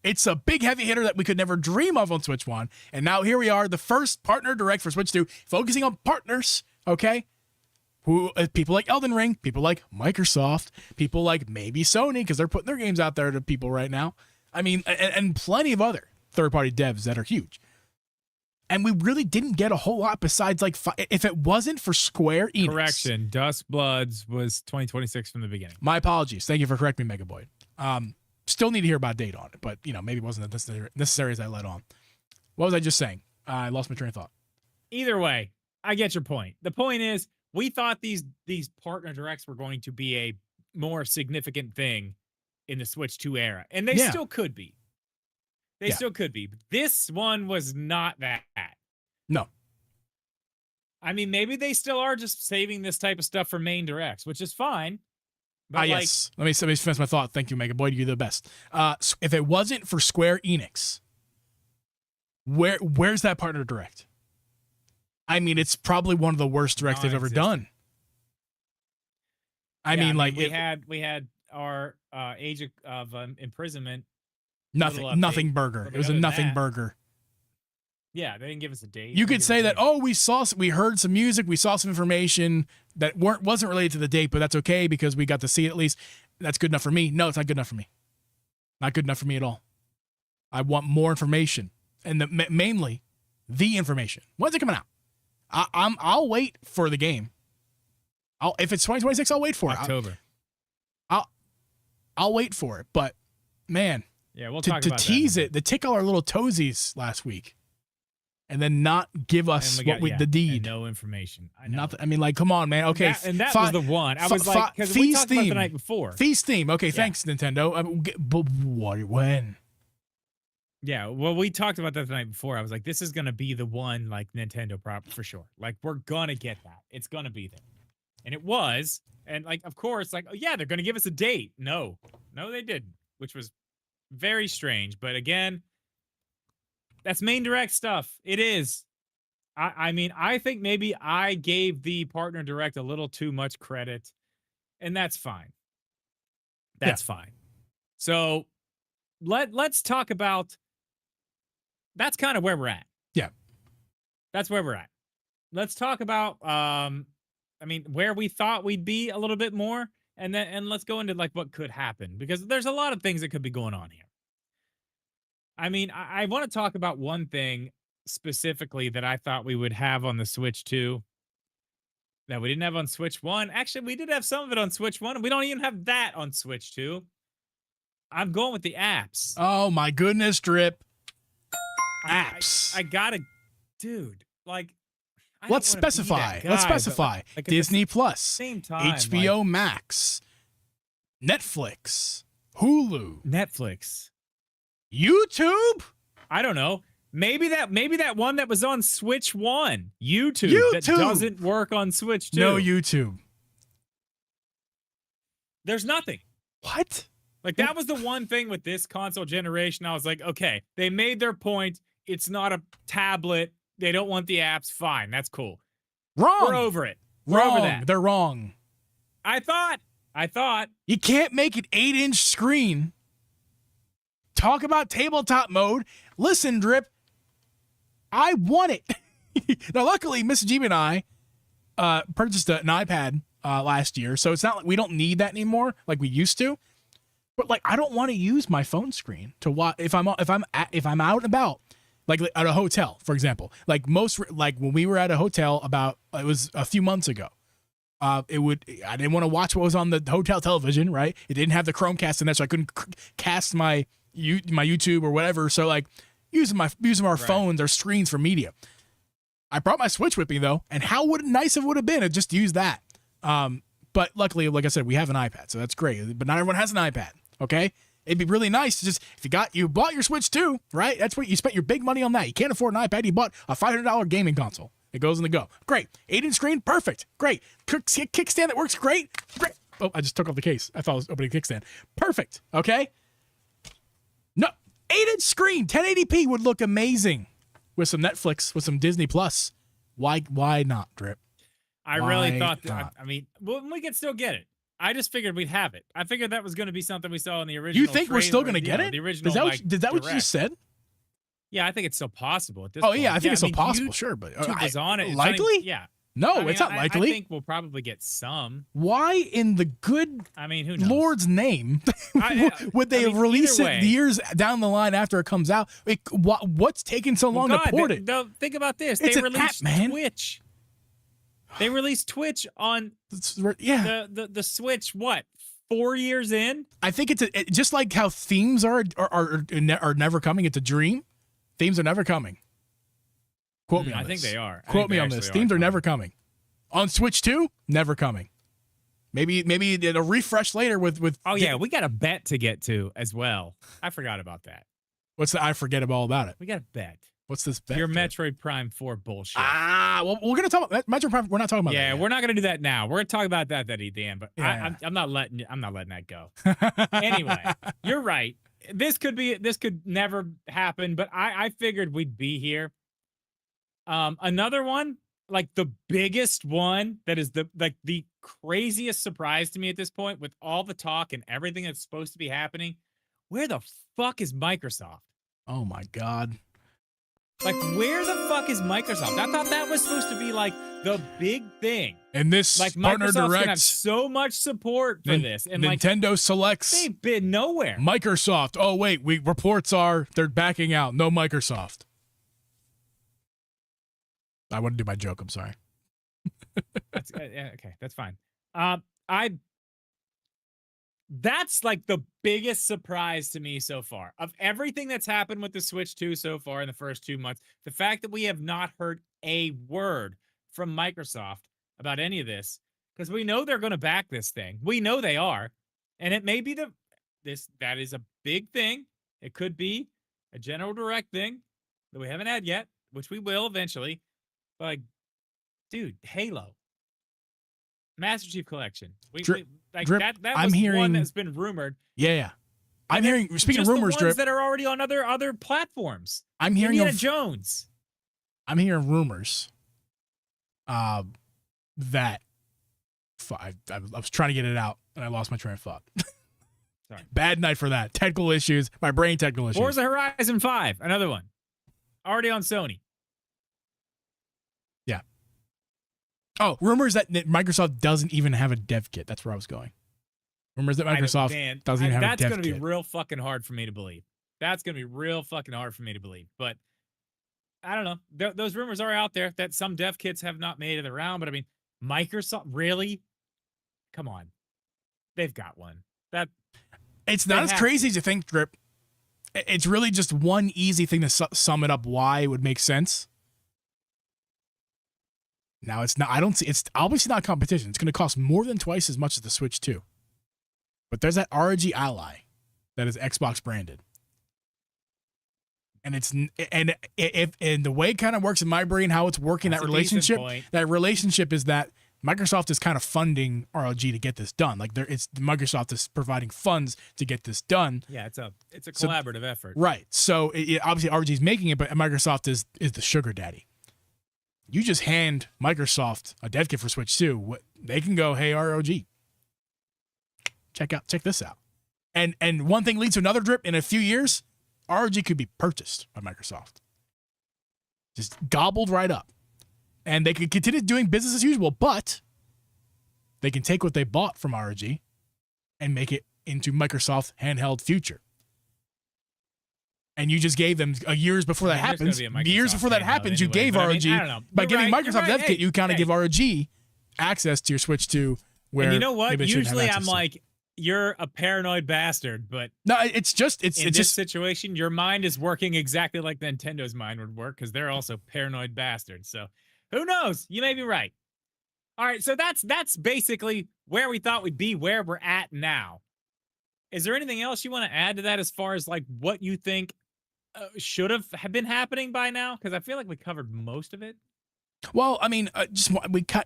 It's a big heavy hitter that we could never dream of on Switch 1. And now here we are, the first partner direct for Switch 2, focusing on partners, okay? Who people like Elden Ring, people like Microsoft, people like maybe Sony, because they're putting their games out there to people right now. I mean, and plenty of other third-party devs that are huge. And we really didn't get a whole lot besides like if it wasn't for Square Enix. Correction, Dustbloods was 2026 from the beginning. My apologies. Thank you for correcting me, Megaboy. Still need to hear about a date on it, but maybe it wasn't as necessary as I let on. What was I just saying? I lost my train of thought. Either way, I get your point. The point is, we thought these partner directs were going to be a more significant thing in the Switch 2 era, and they still could be. They still could be. But this one was not that. No. I mean, maybe they still are just saving this type of stuff for main directs, which is fine. But yes. Let me finish my thought. Thank you, Megaboy. You're the best. If it wasn't for Square Enix, where's that partner direct? I mean, it's probably one of the worst directs they've ever done. I mean, we had our age of imprisonment. Nothing burger. It was a nothing burger. Yeah, they didn't give us a date. You could say that, we heard some music, we saw some information that wasn't related to the date, but that's okay because we got to see it at least. That's good enough for me. No, it's not good enough for me. Not good enough for me at all. I want more information, and mainly the information. When's it coming out? I'll wait for the game. If it's 2026, I'll wait for October. I'll wait for it, but man. Yeah, we'll talk about to tease it, to tickle our little toesies last week, and then not give us the deed. No information. I know. Nothing. I mean, like, come on, man. Okay, and that was the one. I was like, because we talked about the night before. Feast theme. Okay, thanks, Nintendo. But when? Yeah, well, we talked about that the night before. I was like, this is gonna be the one, like Nintendo prop for sure. Like, we're gonna get that. It's gonna be there, and it was. And like, of course, like, oh yeah, they're gonna give us a date. No, they didn't, which was very strange, but again, that's main direct stuff. It is. I mean, I think maybe I gave the partner direct a little too much credit, and that's fine. That's fine. So let's talk about. That's kind of where we're at. Yeah, that's where we're at. Let's talk about. I mean, where we thought we'd be a little bit more. And let's go into like what could happen, because there's a lot of things that could be going on here. I mean, I want to talk about one thing specifically that I thought we would have on the Switch 2 that we didn't have on Switch 1. Actually, we did have some of it on Switch 1, and we don't even have that on Switch 2. I'm going with the apps. Oh my goodness, Drip. Apps. I gotta, dude, like, Let's specify. Like Disney Plus, same time, HBO Max, Netflix, Hulu, YouTube. I don't know. Maybe that one that was on Switch 1, YouTube. That doesn't work on Switch 2. No YouTube. There's nothing. What? Like, that was the one thing with this console generation. I was like, okay, they made their point. It's not a tablet. They don't want the apps. Fine, that's cool. Wrong. We're over it. We're over Wrong. that. They're wrong. I thought. You can't make an 8-inch screen. Talk about tabletop mode. Listen, Drip. I want it. Now, luckily, Miss Jeeb and I purchased an iPad last year, so it's not like we don't need that anymore like we used to. But like, I don't want to use my phone screen to watch if I'm out and about, like at a hotel, for example. Like when we were at a hotel it was a few months ago. I didn't want to watch what was on the hotel television, right? It didn't have the Chromecast in there, so I couldn't cast my YouTube or whatever. So like using our phones or screens for media. I brought my Switch with me though, and how nice it would have been to just use that. But luckily, like I said, we have an iPad, so that's great. But not everyone has an iPad. Okay, it'd be really nice to just if you bought your Switch too, right? That's what you spent your big money on. That you can't afford an iPad, you bought a $500 gaming console. It goes in the go. Great, 8-inch screen, perfect, great. Kickstand that works, great. Oh, I just took off the case. I thought I was opening a kickstand. Perfect. Okay. No, 8-inch screen, 1080p would look amazing with some Netflix, with some Disney Plus. Why not, Drip? I really thought that. I mean, well, we could still get it. I just figured we'd have it. I figured that was going to be something we saw in the original. You think we're still going to get it? The original. Is that what you just said? Yeah, I think it's still possible at this point. Yeah, I think it's still possible, sure. But was on it. Likely? Yeah. No, it's not likely. I think we'll probably get some. Why in the good who knows? Lord's name would they release it years down the line after it comes out? What's taking so long to port it? Think about this. It's they an released app, man. Twitch. They released Twitch on the Switch, what, 4 years in? I think it's just like how themes are never coming. It's a dream. Themes are never coming. Quote me on this. I think they are. Quote me on this. Themes are never coming. On Switch 2, never coming. Maybe a refresh later with. Oh yeah, we got a bet to get to as well. I forgot about that. What's the? I forget all about it. We got a bet. What's this bet? Your Metroid Prime 4 bullshit. Well, we're gonna talk about Metroid Prime. We're not talking about that. Yeah, yet. we're not gonna do that now. We're gonna talk about that at the end. But yeah. I'm not letting that go. Anyway, you're right. This could never happen. But I figured we'd be here. Another one, like the biggest one that is the craziest surprise to me at this point, with all the talk and everything that's supposed to be happening. Where the fuck is Microsoft? Oh my God. Like, where the fuck is Microsoft? I thought that was supposed to be like the big thing. And this like partner Microsoft's direct gonna have so much support for this, and Nintendo selects. They've been nowhere. Microsoft. Oh wait, reports are they're backing out. No Microsoft. I want to do my joke. I'm sorry. Okay, that's fine. That's like the biggest surprise to me so far. Of everything that's happened with the Switch 2 so far in the first 2 months, the fact that we have not heard a word from Microsoft about any of this, because we know they're going to back this thing. We know they are. And it may be that is a big thing. It could be a general direct thing that we haven't had yet, which we will eventually. But like, dude, Halo. Master Chief Collection. That was one that's been rumored. Yeah. I'm hearing. Speaking of rumors, the ones that are already on other platforms. I'm hearing Indiana Jones. I'm hearing rumors. That I was trying to get it out and I lost my train of thought. Sorry. Bad night for that. Technical issues. My brain technical issues. Forza Horizon 5, another one, already on Sony. Yeah. Oh, rumors that Microsoft doesn't even have a dev kit. That's where I was going. Rumors that Microsoft doesn't even have a dev kit. That's going to be real fucking hard for me to believe. That's going to be real fucking hard for me to believe. But I don't know. Those rumors are out there that some dev kits have not made it around. But I mean, Microsoft, really? Come on. They've got one. It's not as crazy as you think, Drip. It's really just one easy thing to sum it up why it would make sense. Now, it's not. I don't see. It's obviously not competition. It's going to cost more than twice as much as the Switch 2. But there's that ROG Ally that is Xbox branded, and the way it kind of works in my brain, how it's working, that relationship is that Microsoft is kind of funding ROG to get this done. Like Microsoft is providing funds to get this done. Yeah, it's a collaborative effort. Right. So obviously ROG is making it, but Microsoft is the sugar daddy. You just hand Microsoft a dev kit for Switch 2. They can go, hey, ROG, check this out. And one thing leads to another drip. In a few years, ROG could be purchased by Microsoft. Just gobbled right up. And they could continue doing business as usual, but they can take what they bought from ROG and make it into Microsoft handheld future. And you just gave them years before that happens. Years before that happens, you gave ROG, by giving Microsoft Dev Kit, you kind of give ROG access to your Switch 2. Where, and you know what? Usually I'm like, you're a paranoid bastard, but no, it's just in this situation, your mind is working exactly like Nintendo's mind would work because they're also paranoid bastards. So who knows? You may be right. All right, so that's basically where we thought we'd be, where we're at now. Is there anything else you want to add to that as far as like what you think should have been happening by now? Because I feel like we covered most of it. Well, I mean,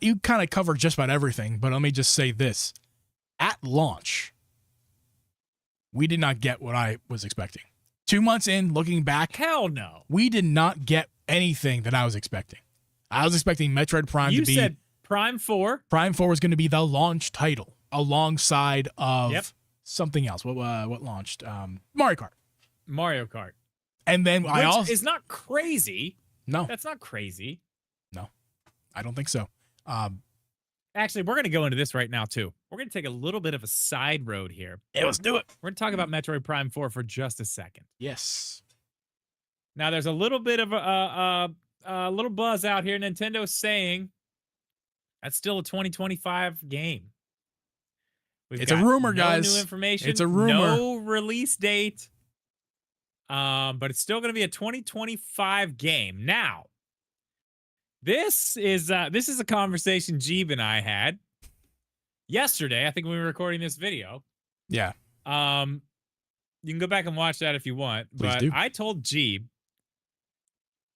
you kind of covered just about everything, but let me just say this. At launch, we did not get what I was expecting. 2 months in, looking back, hell no. We did not get anything that I was expecting. I was expecting Metroid Prime to be... You said Prime 4. Prime 4 was going to be the launch title alongside of something else. What launched? Mario Kart. Mario Kart. And then Which I also... is not crazy. No. That's not crazy. No, I don't think so. Actually, we're going to go into this right now, too. We're going to take a little bit of a side road here. Yeah, let's do it. We're going to talk about Metroid Prime 4 for just a second. Yes. Now, there's a little bit of a little buzz out here. Nintendo's saying that's still a 2025 game. It's a rumor, guys. New information. It's a rumor. No release date. But it's still going to be a 2025 game. Now, this is a conversation Jeeb and I had yesterday. I think when we were recording this video. Yeah. You can go back and watch that if you want. Please but do. I told Jeeb,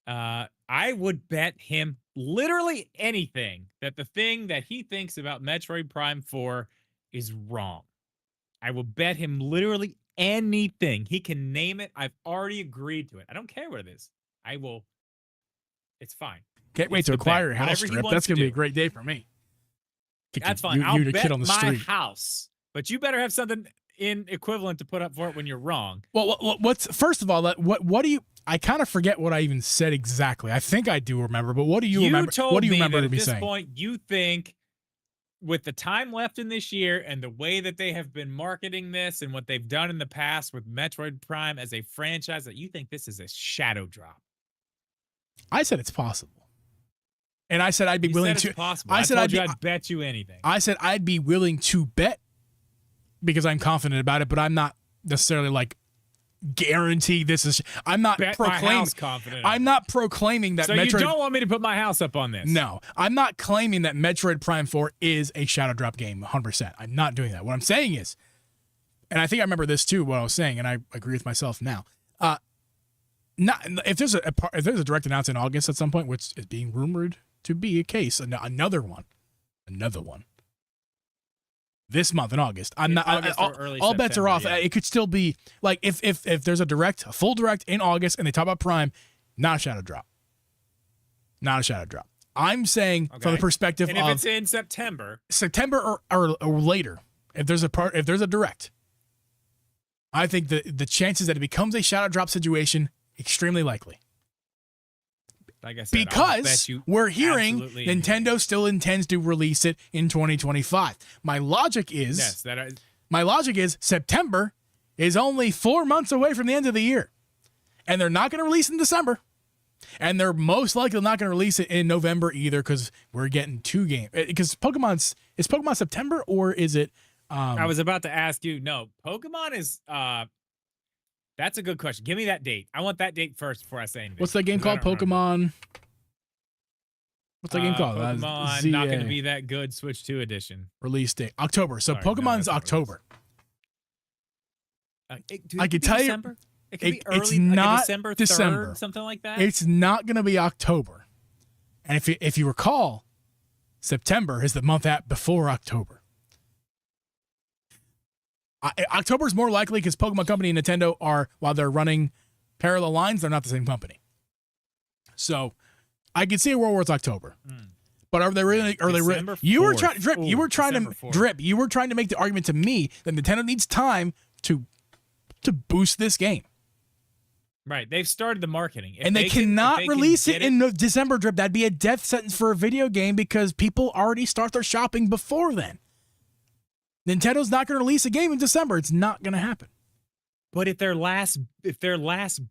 I would bet him literally anything that the thing that he thinks about Metroid Prime 4 is wrong. I will bet him literally anything. He can name it. I've already agreed to it. I don't care what it is. I will. It's fine. Can't wait to acquire a house strip. That's going to be a great day for me. That's fine. I'll bet my house. But you better have something in equivalent to put up for it when you're wrong. Well, what's first of all, what do you? I kind of forget what I even said exactly. I think I do remember, but what do you remember? What do you remember that me saying? At this point, you think with the time left in this year and the way that they have been marketing this and what they've done in the past with Metroid Prime as a franchise, that you think this is a shadow drop. I said it's possible. And I said I'd be willing to. Possible. I said I'd bet you anything. I said I'd be willing to bet because I'm confident about it, but I'm not necessarily like guarantee this is. I'm not proclaiming. I'm not proclaiming that. So Metroid, you don't want me to put my house up on this? No, I'm not claiming that Metroid Prime 4 is a shadow drop game. 100%. I'm not doing that. What I'm saying is, and I think I remember this too. What I was saying, and I agree with myself now. Not if there's a direct announcement in August at some point, which is being rumored to be a case, another one, this month in August. I'm not. All bets are off. Yeah. It could still be like if there's a full direct in August, and they talk about Prime, not a shadow drop. Not a shadow drop. I'm saying from the perspective of if it's in September or later, if there's a direct, I think the chances that it becomes a shadow drop situation extremely likely. Like I said, because we're hearing Nintendo still intends to release it in 2025. My logic is September is only 4 months away from the end of the year. And they're not going to release it in December. And they're most likely not going to release it in November either because we're getting 2 games. Because is Pokemon September or is it... I was about to ask you. No, Pokemon is... That's a good question. Give me that date. I want that date first before I say anything. What's that game called? Pokemon. What's that game called? Pokemon not going to be that good. Switch 2 edition. Release date October. So Pokemon's October. I can tell December? It could be early, it's not December 3rd, December. Something like that. It's not going to be October. And if you recall, September is the month before October. October is more likely because Pokemon Company and Nintendo are, while they're running parallel lines, they're not the same company. So I could see a world where it's October. But are they really? Are they really? You were trying, Drip. You were trying to Drip. You were trying to make the argument to me that Nintendo needs time to boost this game. Right. They've started the marketing. And they cannot release it in December, Drip. That'd be a death sentence for a video game because people already start their shopping before then. Nintendo not going to release a game in December. It's not going to happen. But if their last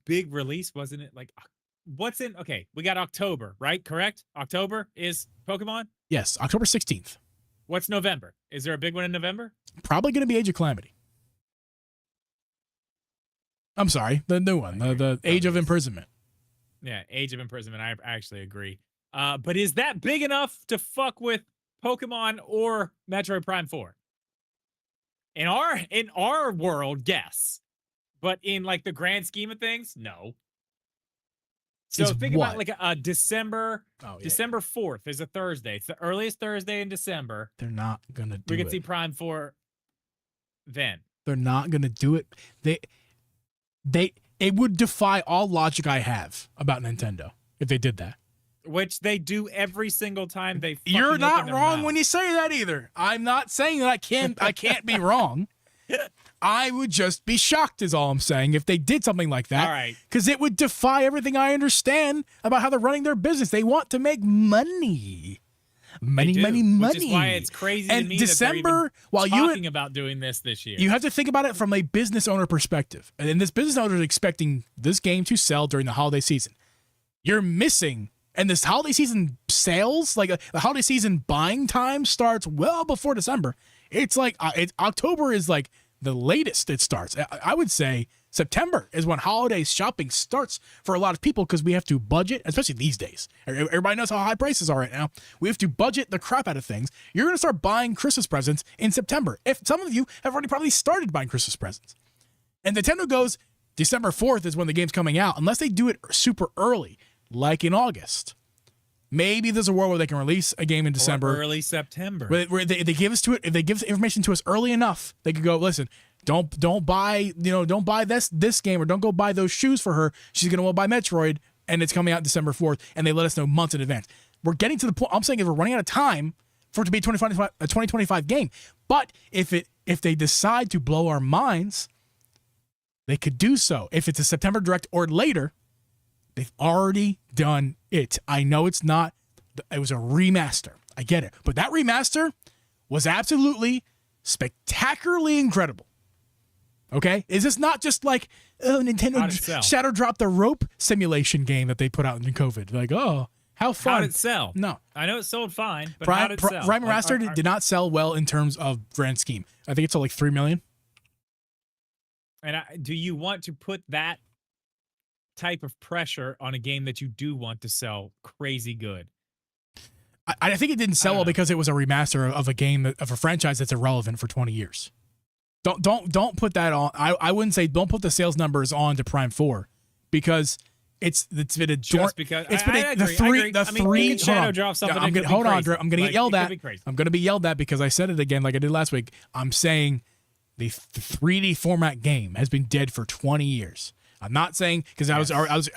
big release wasn't it like what's in? Okay, we got October, right? Correct? October is Pokemon? Yes, October 16th. What's November? Is there a big one in November? Probably going to be Age of Calamity. I'm sorry, the new one, the Age of Imprisonment. Yeah, Age of Imprisonment. I actually agree. But is that big enough to fuck with Pokemon or Metroid Prime 4? In our world, yes. But in like the grand scheme of things, no. So think about like a December. December 4th is a Thursday. It's the earliest Thursday in December. They're not gonna do it. We can see Prime 4 then. They're not gonna do it. It would defy all logic I have about Nintendo if they did that. Which they do every single time they fucking You're not open their wrong mouth. when you say that either. I'm not saying that I can't be wrong. I would just be shocked is all I'm saying if they did something like that. All right. Because it would defy everything I understand about how they're running their business. They want to make money. Money. Which is why it's crazy and to me December, that while talking about doing this year. You have to think about it from a business owner perspective. And this business owner is expecting this game to sell during the holiday season. You're missing, and this holiday season sales, like the holiday season buying time starts well before December. It's like October is like the latest it starts. I would say September is when holiday shopping starts for a lot of people because we have to budget, especially these days. Everybody knows how high prices are right now. We have to budget the crap out of things. You're going to start buying Christmas presents in September. If some of you have already probably started buying Christmas presents. And Nintendo goes, December 4th is when the game's coming out, unless they do it super early, like in August. Maybe there's a world where they can release a game in December. Or early September. Where they give us to it. If they give information to us early enough, they could go, listen, don't buy this game, or don't go buy those shoes for her. She's gonna want to buy Metroid, and it's coming out December 4th, and they let us know months in advance. We're getting to the point. I'm saying if we're running out of time for it to be a 2025 game. But if they decide to blow our minds, they could do so. If it's a September Direct or later, they've already done it. I know it was a remaster. I get it. But that remaster was absolutely spectacularly incredible. Okay? Is this not just like, Nintendo Shadow dropped the rope simulation game that they put out in COVID? Like, oh, how fun. How did it sell? No. I know it sold fine, but how did it sell? Prime Remastered did not sell well in terms of grand scheme. I think it sold like 3 million. And do you want to put that type of pressure on a game that you do want to sell crazy good? I think it didn't sell well because it was a remaster of a game of a franchise that's irrelevant for 20 years. Don't put that on. I wouldn't say don't put the sales numbers on to Prime 4 because it's been a just because it's been I agree. the three Shadow drop something. Hold on, Drew. I'm gonna get yelled at. I'm gonna be yelled at because I said it again like I did last week. I'm saying the 3D format game has been dead for 20 years. I'm not saying because I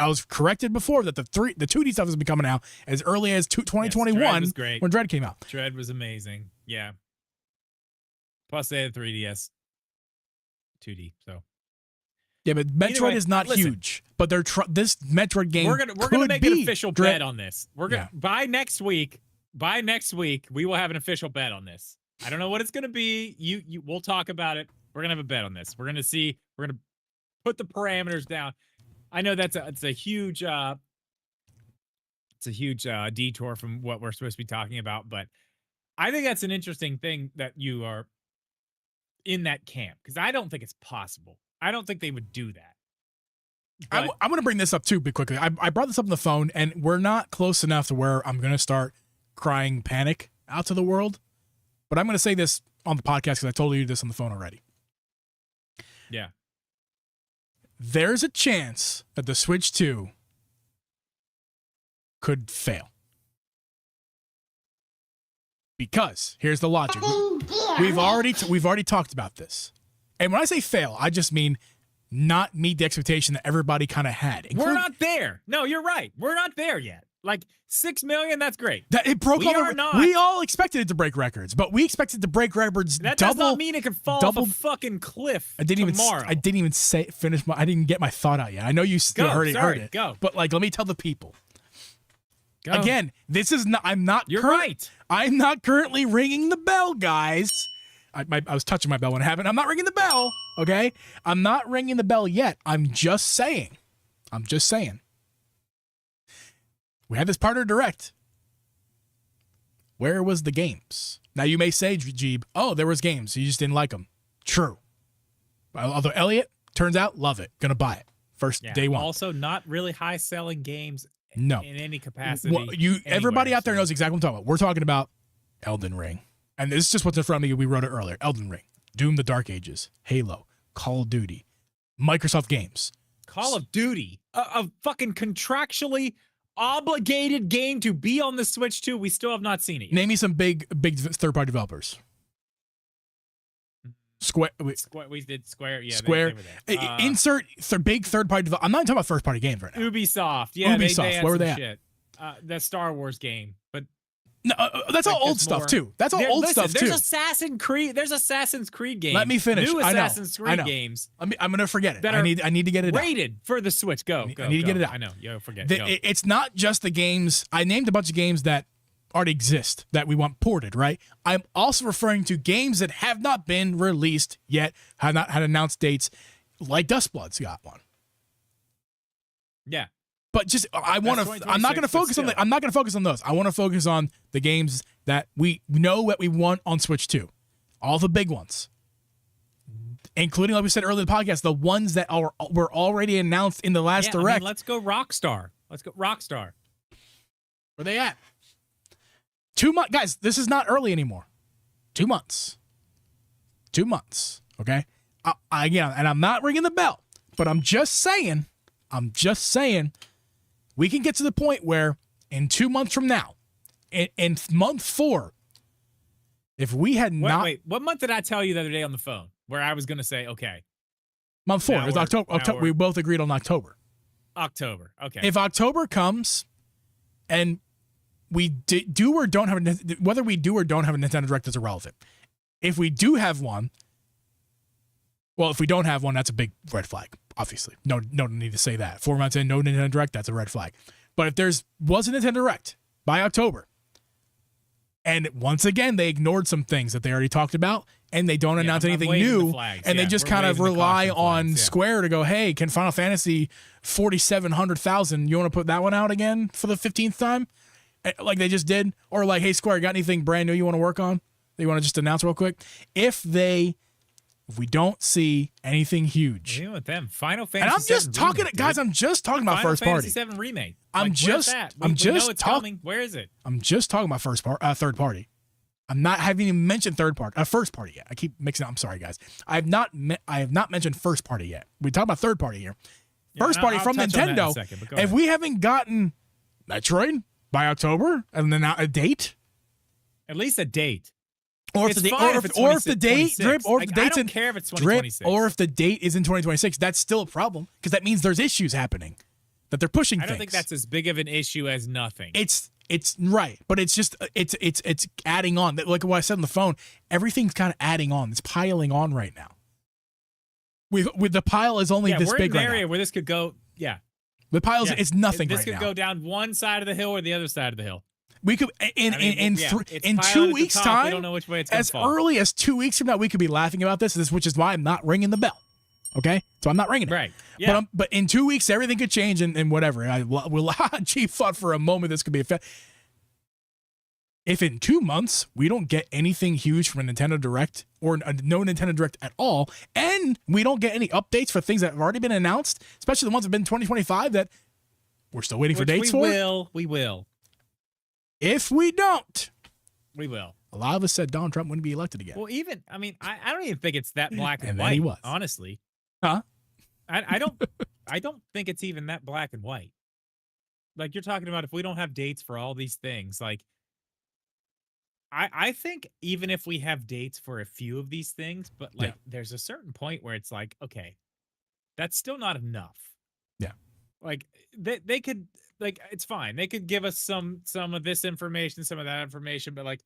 was corrected before that the 2D stuff has been coming out as early as 2021 when Dread came out. Dread was amazing. Yeah. Plus they had 3DS 2D. So yeah, but Metroid is not huge. But this Metroid game we're gonna make an official bet on this. We're gonna by next week we will have an official bet on this. I don't know what it's gonna be. We'll talk about it. We're gonna have a bet on this. We're gonna see. We're gonna put the parameters down. I know it's a huge detour from what we're supposed to be talking about, but I think that's an interesting thing that you are in that camp because I don't think it's possible. I don't think they would do that. I'm going to bring this up too, but quickly. I brought this up on the phone, and we're not close enough to where I'm going to start crying panic out to the world. But I'm going to say this on the podcast because I told you this on the phone already. Yeah. There's a chance that the Switch 2 could fail. Because here's the logic. We've already talked about this. And when I say fail, I just mean not meet the expectation that everybody kind of had. We're not there. No, you're right. We're not there yet. Like 6 million, that's great. That it broke We all are the. not. We all expected it to break records, but we expected to break records. That double, does not mean it could fall off a fucking cliff I didn't tomorrow. even. I didn't even say finish my. I didn't get my thought out yet. I know you heard it. Go. But like, let me tell the people. Go. Again, this is not. I'm not. You're right. I'm not currently ringing the bell, guys. I was touching my bell when it happened. I'm not ringing the bell. Okay, I'm not ringing the bell yet. I'm just saying. We had this partner direct. Where was the games? Now you may say, Jeeb, oh, there was games. You just didn't like them. True. Although Elliot, turns out, love it. Gonna buy it. First day one. Also, not really high selling games. No. In any capacity. Well, everybody out there knows exactly what I'm talking about. We're talking about Elden Ring. And this is just what's in front of me. We wrote it earlier. Elden Ring, Doom the Dark Ages, Halo, Call of Duty, Microsoft games. Call of Duty, a fucking contractually obligated game to be on the Switch too. We still have not seen it yet. Name me some big third-party developers. Square. We did Square. Yeah, Square. Insert big third-party developers. I'm not even talking about first-party games right now. Ubisoft. Yeah, Ubisoft. They had where were they some shit. The Star Wars game, but no, that's all old stuff too. That's all old stuff too. There's Assassin's Creed games. Let me finish. New Assassin's I know. Creed games. I'm gonna forget it. That I need to get it rated for the Switch. Go. I need to get it out. I know. Yo, forget. It's not just the games. I named a bunch of games that already exist that we want ported, right? I'm also referring to games that have not been released yet, have not had announced dates, like Dustblood's got one. Yeah. But just I'm not going to focus on I'm not going to focus on those. I want to focus on the games that we know what we want on Switch 2. All the big ones. Including, like we said earlier in the podcast, the ones that were already announced in the last Direct. Let's go Rockstar. Where they at? 2 months. Guys, this is not early anymore. 2 months. 2 months. Okay? Again, and I'm not ringing the bell, but I'm just saying, we can get to the point where in 2 months from now, in month 4, if we had Wait, what month did I tell you the other day on the phone where I was going to say, okay? Month 4. It was October. We both agreed on October. October. Okay. If October comes and we do or don't have whether we do or don't have a Nintendo Direct is irrelevant. If we do have one, well, if we don't have one, that's a big red flag. Obviously, no need to say that. 4 months in, no Nintendo Direct, that's a red flag. But if was a Nintendo Direct by October, and once again they ignored some things that they already talked about, and they don't announce anything new, and they just kind of rely on Square to go, hey, can Final Fantasy 4700,000? You want to put that one out again for the 15th time? Like they just did, or like, hey, Square, got anything brand new you want to work on? That you want to just announce real quick? If we don't see anything huge, with them, Final Fantasy. And I'm just talking, guys. I'm just talking about first party. Final Fantasy 7 remake. I'm just talking. Where is it? I'm just talking about third party. I'm not having even mentioned first party yet. I keep mixing up. I'm sorry, guys. I have not mentioned first party yet. We talk about third party here. First party from Nintendo. If we haven't gotten Metroid by October and then a date, at least a date. Or if the date is in 2026, that's still a problem because that means there's issues happening that they're pushing. I don't think that's as big of an issue as nothing. It's right, but it's just it's adding on. Like what I said on the phone, everything's kind of adding on. It's piling on right now. With the pile is only this big right now. We're in an area where this could go. Yeah, the pile is nothing right now. This could go down one side of the hill or the other side of the hill. We could in 2 weeks' time. We don't know which way it's going to fall. As early as 2 weeks from now, we could be laughing about this, which is why I'm not ringing the bell. Okay, so I'm not ringing it. Right. Yeah. But in 2 weeks, everything could change and whatever. Chief thought for a moment this could be a fact. If in 2 months we don't get anything huge from a Nintendo Direct or no Nintendo Direct at all, and we don't get any updates for things that have already been announced, especially the ones that have been 2025 that we're still waiting for dates for. We will. If we don't, we will. A lot of us said Donald Trump wouldn't be elected again. Well, I don't even think it's that black and white. Then he was. Honestly. Huh? I don't think it's even that black and white. Like you're talking about if we don't have dates for all these things, like I think even if we have dates for a few of these things, but there's a certain point where it's like, okay, that's still not enough. Yeah. Like they could, like, it's fine. They could give us some of this information, some of that information, but like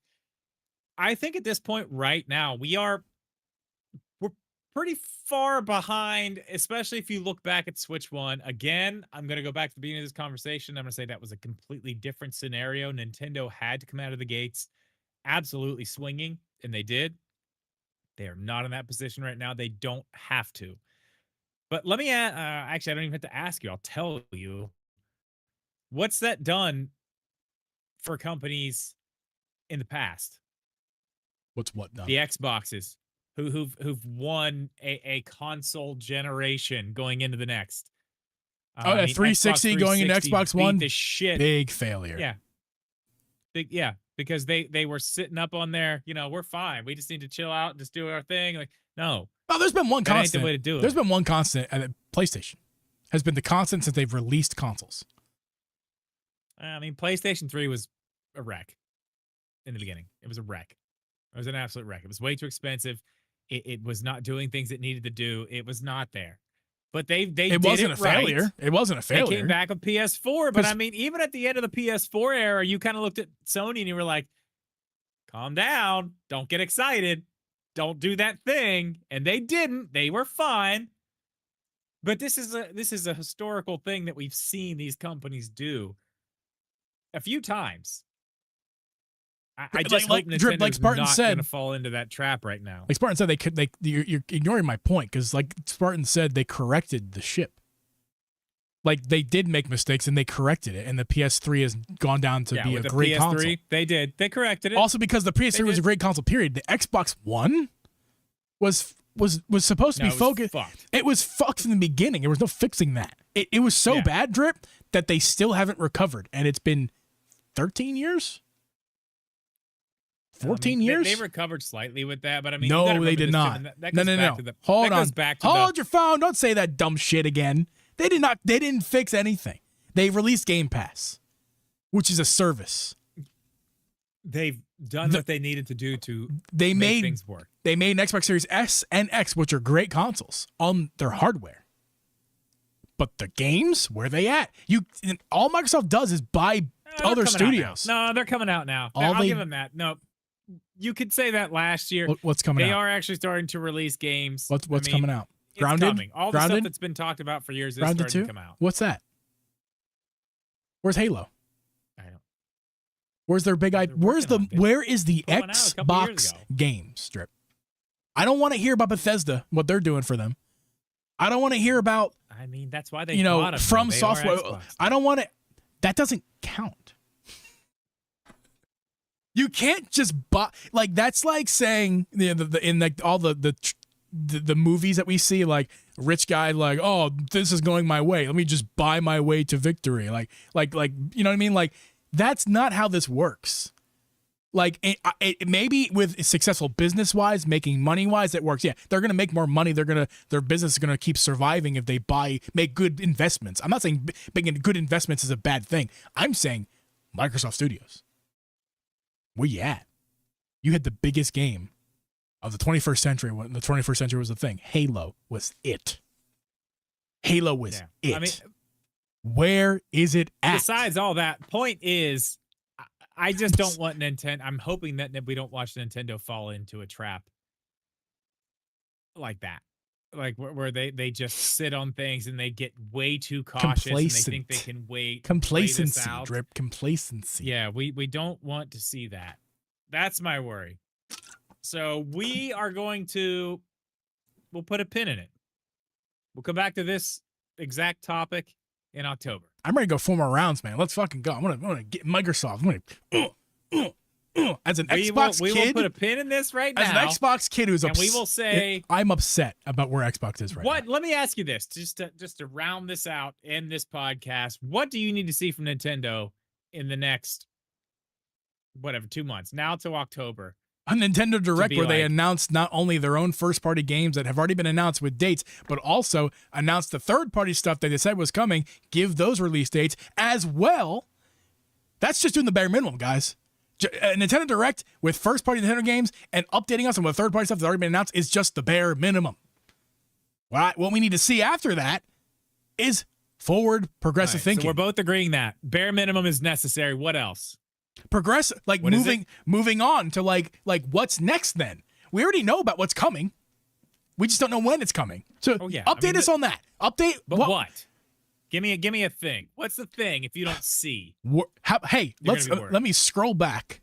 I think at this point right now we're pretty far behind, especially if you look back at Switch 1. Again, I'm going to go back to the beginning of this conversation. I'm going to say that was a completely different scenario. Nintendo had to come out of the gates absolutely swinging, and they did. They are not in that position right now. They don't have to. But let me actually, I don't even have to ask you. I'll tell you. What's that done for companies in the past? What's what done? The Xboxes who've won a console generation going into the next. Oh, a 360 going into Xbox One, the shit. Big failure. Yeah, yeah, because they were sitting up on there. We're fine. We just need to chill out and just do our thing. Like, no. Oh, there's been one constant. That ain't the way to do it. There's been one constant at PlayStation. Has been the constant since they've released consoles. I mean, PlayStation 3 was a wreck in the beginning. It was a wreck. It was an absolute wreck. It was way too expensive. It was not doing things it needed to do. It was not there. But they it wasn't a failure. Right. It wasn't a failure. They came back with PS4, but I mean, even at the end of the PS4 era, you kind of looked at Sony and you were like, calm down. Don't get excited. Don't do that thing. And they didn't. They were fine. But this is a historical thing that we've seen these companies do a few times. I just hope Nintendo's like Spartan not said, going to fall into that trap right now. Like Spartan said, you're ignoring my point, because like Spartan said, they corrected the ship. Like, they did make mistakes and they corrected it, and the PS3 has gone down to be a great console. They did. They corrected it. Also, because the PS3 was a great console, period. The Xbox One was supposed to be focused. It was fucked in the beginning. There was no fixing that. It was so bad, Drip, that they still haven't recovered, and it's been 13 years. 14 years? They recovered slightly with that, but I mean, no, they did not. No. Hold on. Hold your phone. Don't say that dumb shit again. They did not. They didn't fix anything. They released Game Pass, which is a service. They've done what they needed to do to make things work. They made an Xbox Series S and X, which are great consoles, on their hardware. But the games, where are they at? All Microsoft does is buy other studios. No, they're coming out now. I'll give them that. No. You could say that last year. What's coming out? They are actually starting to release games. What's coming out? Grounded? Coming. All the stuff that's been talked about for years is starting to come out. What's that? Where's Halo? I don't. Where's their big IP? Where is the Xbox game strip? I don't want to hear about Bethesda, what they're doing for them. I don't want to hear about. I mean, that's why they bought them, From Software. I don't want to. That doesn't count. You can't just buy, like, that's like saying in like all the movies that we see, like rich guy, like, oh, this is going my way, let me just buy my way to victory, like you know what I mean? Like, that's not how this works. Like, it maybe with successful business wise, making money wise, it works. Yeah, they're gonna make more money. Their business is gonna keep surviving if they make good investments. I'm not saying making good investments is a bad thing. I'm saying Microsoft Studios. Where you at? You had the biggest game of the 21st century when the 21st century was a thing. Halo was it. Halo was it. I mean, where is it at? Besides all that, point is, I just don't want Nintendo. I'm hoping that we don't watch Nintendo fall into a trap like that. Like where they just sit on things and they get way too cautious and they think they can wait. Complacency, Drip. Complacency. Yeah, we don't want to see that. That's my worry. So we are going to, we'll put a pin in it. We'll come back to this exact topic in October. I'm ready to go 4 more rounds, man. Let's fucking go. I'm gonna get Microsoft. As an Xbox kid, we will put a pin in this right now. As an Xbox kid who's upset, we will say, I'm upset about where Xbox is right now. Let me ask you this, just to round this out in this podcast. What do you need to see from Nintendo in the next 2 months, now to October? A Nintendo Direct where they announced not only their own first-party games that have already been announced with dates, but also announced the third-party stuff that they said was coming, give those release dates as well. That's just doing the bare minimum, guys. A Nintendo Direct with first-party Nintendo games and updating us on what third-party stuff that's already been announced is just the bare minimum. What we need to see after that is forward, progressive thinking. So we're both agreeing that bare minimum is necessary. What else? Progressive, like What moving on to like what's next. Then we already know about what's coming. We just don't know when it's coming. So update us on that. Update. But what? Give me a thing. What's the thing if you don't see? Hey, let me scroll back.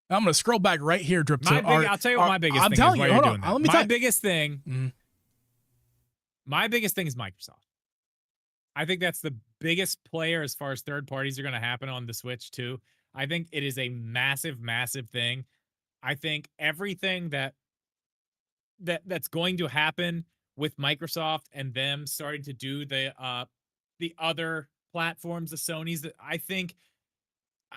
I'm gonna scroll back right here, Drip. I'll tell you what my biggest thing is. I'm telling you, hold on. My biggest thing. Mm. My biggest thing is Microsoft. I think that's the biggest player as far as third parties are going to happen on the Switch too. I think it is a massive, massive thing. I think everything that's going to happen with Microsoft and them starting to do the other platforms, the Sonys, that I think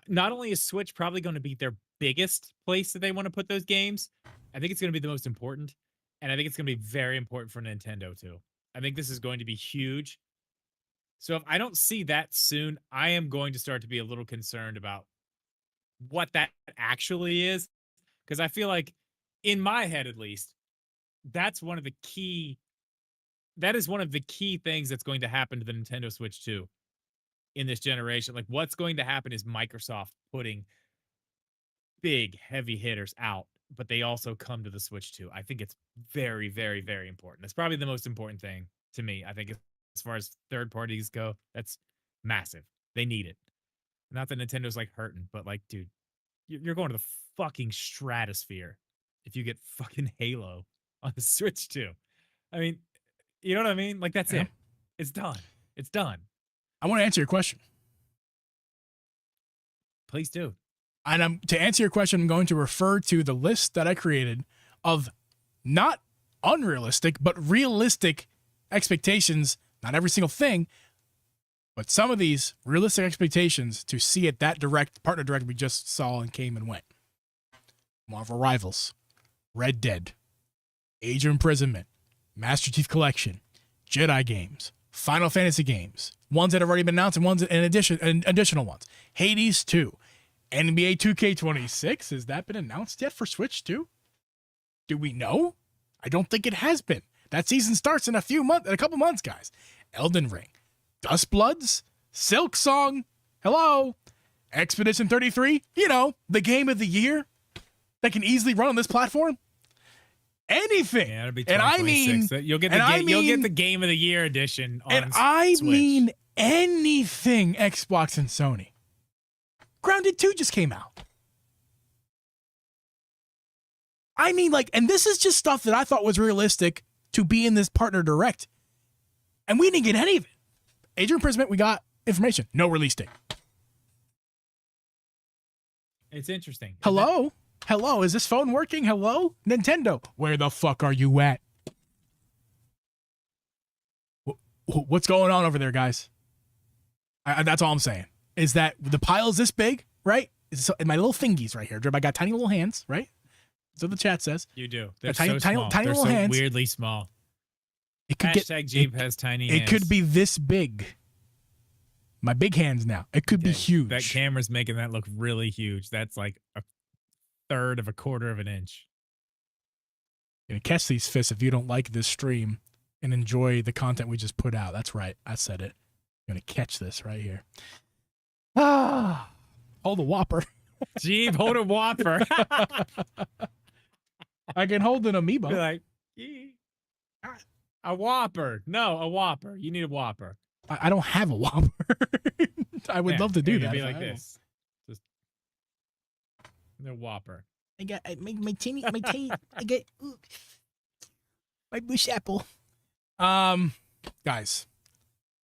not only is Switch probably going to be their biggest place that they want to put those games, I think it's going to be the most important, and I think it's going to be very important for Nintendo too. I think this is going to be huge. So if I don't see that soon, I am going to start to be a little concerned about what that actually is, because I feel like, in my head at least, that is one of the key things that's going to happen to the Nintendo Switch 2 in this generation. Like, what's going to happen is Microsoft putting big, heavy hitters out, but they also come to the Switch 2. I think it's very, very, very important. That's probably the most important thing to me. I think as far as third parties go, that's massive. They need it. Not that Nintendo's like hurting, but like, dude, you're going to the fucking stratosphere if you get fucking Halo on the Switch 2. I mean, you know what I mean? Like, that's it. It's done. It's done. I want to answer your question. Please do. And to answer your question, I'm going to refer to the list that I created of not unrealistic, but realistic expectations. Not every single thing, but some of these realistic expectations to see it that partner direct we just saw and came and went. Marvel Rivals, Red Dead, Age of Imprisonment, Master Chief Collection, Jedi games, Final Fantasy games, ones that have already been announced and ones in addition and additional ones. Hades 2, NBA 2K26. Has that been announced yet for Switch 2? Do we know? I don't think it has been. That season starts in a couple months, guys. Elden Ring, Dustbloods, Silk Song, hello, Expedition 33, the game of the year that can easily run on this platform. Anything. Yeah, it'll be and I mean, you'll get the game of the year edition on and I Switch. mean anything Xbox and Sony. Grounded 2 just came out. I mean, and this is just stuff that I thought was realistic to be in this partner direct. And we didn't get any of it. Age of Imprisonment, we got information. No release date. It's interesting. Hello? Hello? Is this phone working? Hello? Nintendo, where the fuck are you at? What's going on over there, guys? That's all I'm saying. Is that the pile's this big, right? And my little fingies right here. I got tiny little hands, right? So the chat says. You do. They're tiny, so small. Tiny They're little so hands. Weirdly small. It could Hashtag Jeep has tiny hands. It could be this big. My big hands now. It could be huge. That camera's making that look really huge. That's like a third of a quarter of an inch. You're gonna catch these fists if you don't like this stream and enjoy the content we just put out. That's right. I said it. You're gonna catch this right here. Hold a Whopper. Jeep, hold a Whopper. I can hold an amiibo. Be like, a Whopper. No, a Whopper. You need a Whopper. I don't have a Whopper. I would love to do that. Be like this. Just the Whopper. I got my teeny. I get my bush apple. Guys,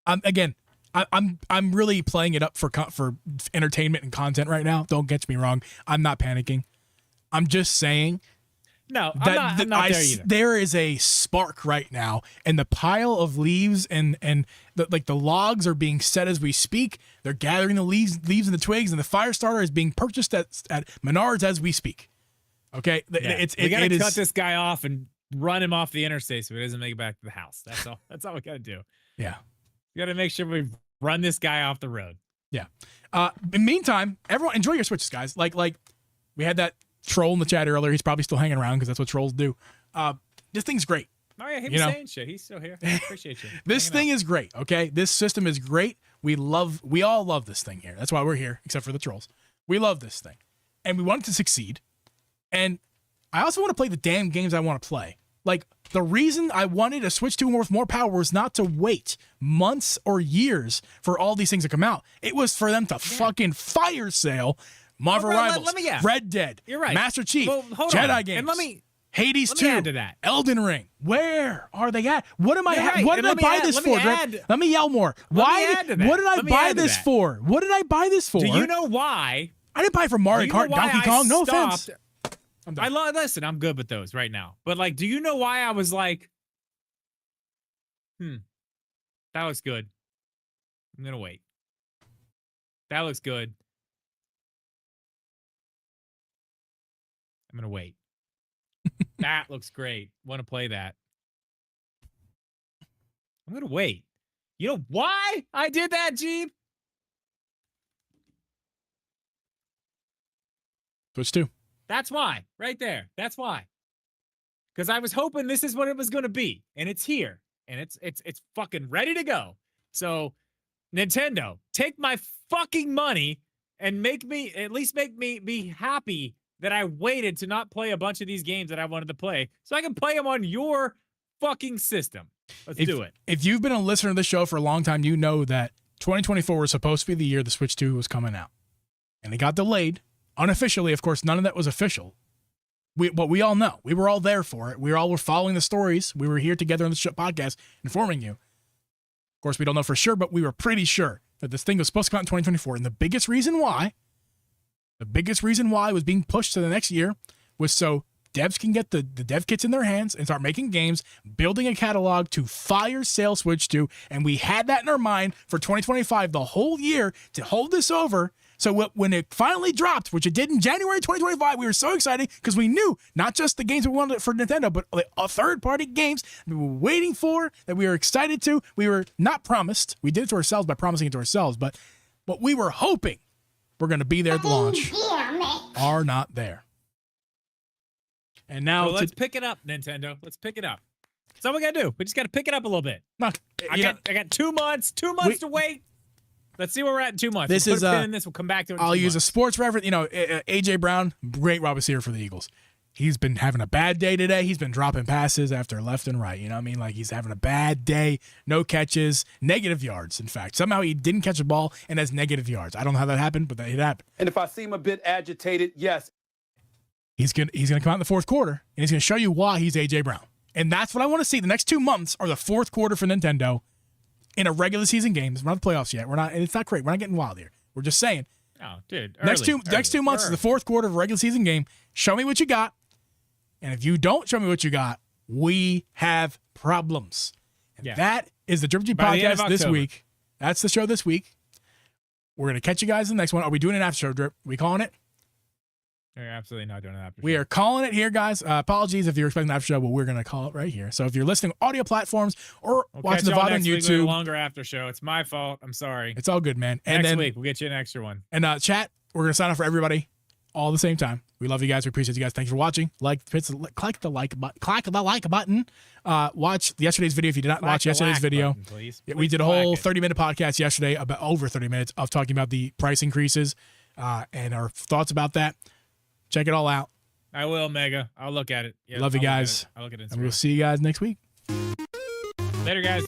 again, I'm really playing it up for entertainment and content right now. Don't get me wrong. I'm not panicking. I'm just saying. No, I'm not there either. There is a spark right now, and the pile of leaves and the logs are being set as we speak. They're gathering the leaves and the twigs, and the fire starter is being purchased at Menards as we speak. Okay, we gotta cut this guy off and run him off the interstate so he doesn't make it back to the house. That's all. That's all we gotta do. Yeah, we gotta make sure we run this guy off the road. Yeah. In the meantime, everyone enjoy your Switches, guys. Like we had that troll in the chat earlier. He's probably still hanging around because that's what trolls do. This thing's great. Oh yeah, he was saying shit. He's still here. Appreciate you. This thing is great. Okay, this system is great. We all love this thing here. That's why we're here, except for the trolls. We love this thing, and we want it to succeed. And I also want to play the damn games I want to play. Like, the reason I wanted a Switch 2 with more power was not to wait months or years for all these things to come out. It was for them to fucking fire sale Marvel Rivals, Red Dead, You're right. Master Chief, Jedi games, and Hades let 2, me add to that. Elden Ring. Where are they at? What am I? Right. What did I buy this for? Let me yell more. Why? What did I buy this for? What did I buy this for? Do you know why? I didn't buy it for Mario Kart, Donkey Kong. No offense. Listen, I'm good with those right now. But like, do you know why I was like, that looks good. I'm gonna wait. That looks good. I'm gonna wait. That looks great. Want to play that. I'm gonna wait. You know why I did that, Jeep? Switch 2. That's why. Right there. That's why. Because I was hoping this is what it was going to be. And it's here. And it's fucking ready to go. So, Nintendo, take my fucking money and make me be happy that I waited to not play a bunch of these games that I wanted to play so I can play them on your fucking system. Let's do it. If you've been a listener to this show for a long time, you know that 2024 was supposed to be the year the Switch 2 was coming out. And it got delayed. Unofficially, of course, none of that was official. But we all know. We were all there for it. We were following the stories. We were here together on the podcast informing you. Of course, we don't know for sure, but we were pretty sure that this thing was supposed to come out in 2024. And the biggest reason why it was being pushed to the next year was so devs can get the dev kits in their hands and start making games, building a catalog to fire sale Switch 2. And we had that in our mind for 2025, the whole year, to hold this over. So when it finally dropped, which it did in January 2025, we were so excited because we knew not just the games we wanted for Nintendo, but third-party games we were waiting for, that we were excited to. We were not promised. We did it to ourselves by promising it to ourselves, but what we were hoping were going to be there at the launch are not there. And now let's pick it up, Nintendo. Let's pick it up. That's all we got to do. We just got to pick it up a little bit. I got 2 months. 2 months to wait. Let's see where we're at in 2 months. This we'll put a pin in this. We'll come back to it. I'll use a sports reference. AJ Brown, great wide receiver for the Eagles. He's been having a bad day today. He's been dropping passes after left and right. You know what I mean? Like, he's having a bad day. No catches, negative yards. In fact, somehow he didn't catch a ball and has negative yards. I don't know how that happened, but it happened. And if I seem a bit agitated, yes. He's gonna come out in the fourth quarter, and he's gonna show you why he's AJ Brown. And that's what I want to see. The next 2 months are the fourth quarter for Nintendo. In a regular season game, we're not the playoffs yet. We're not, and it's not great. We're not getting wild here. We're just saying. Oh, dude. Next two months is the fourth quarter of a regular season game. Show me what you got, and if you don't show me what you got, we have problems. And that is the Drip G podcast this week. That's the show this week. We're gonna catch you guys in the next one. Are we doing an after show, Drip? We calling it? You're absolutely not doing an after show. We are calling it here, guys. Apologies if you're expecting an after show, but we're going to call it right here. So if you're listening to audio platforms or watching the VOD on YouTube. A longer after show. It's my fault. I'm sorry. It's all good, man. And next week, we'll get you an extra one. And chat, we're going to sign off for everybody all at the same time. We love you guys. We appreciate you guys. Thanks for watching. Click the like button. Watch yesterday's video if you did not watch yesterday's video. Button, please. We did a whole 30-minute podcast yesterday, about over 30 minutes of talking about the price increases and our thoughts about that. Check it all out. I will, Mega. I'll look at it. Love you guys. I'll look at it. And we'll see you guys next week. Later, guys.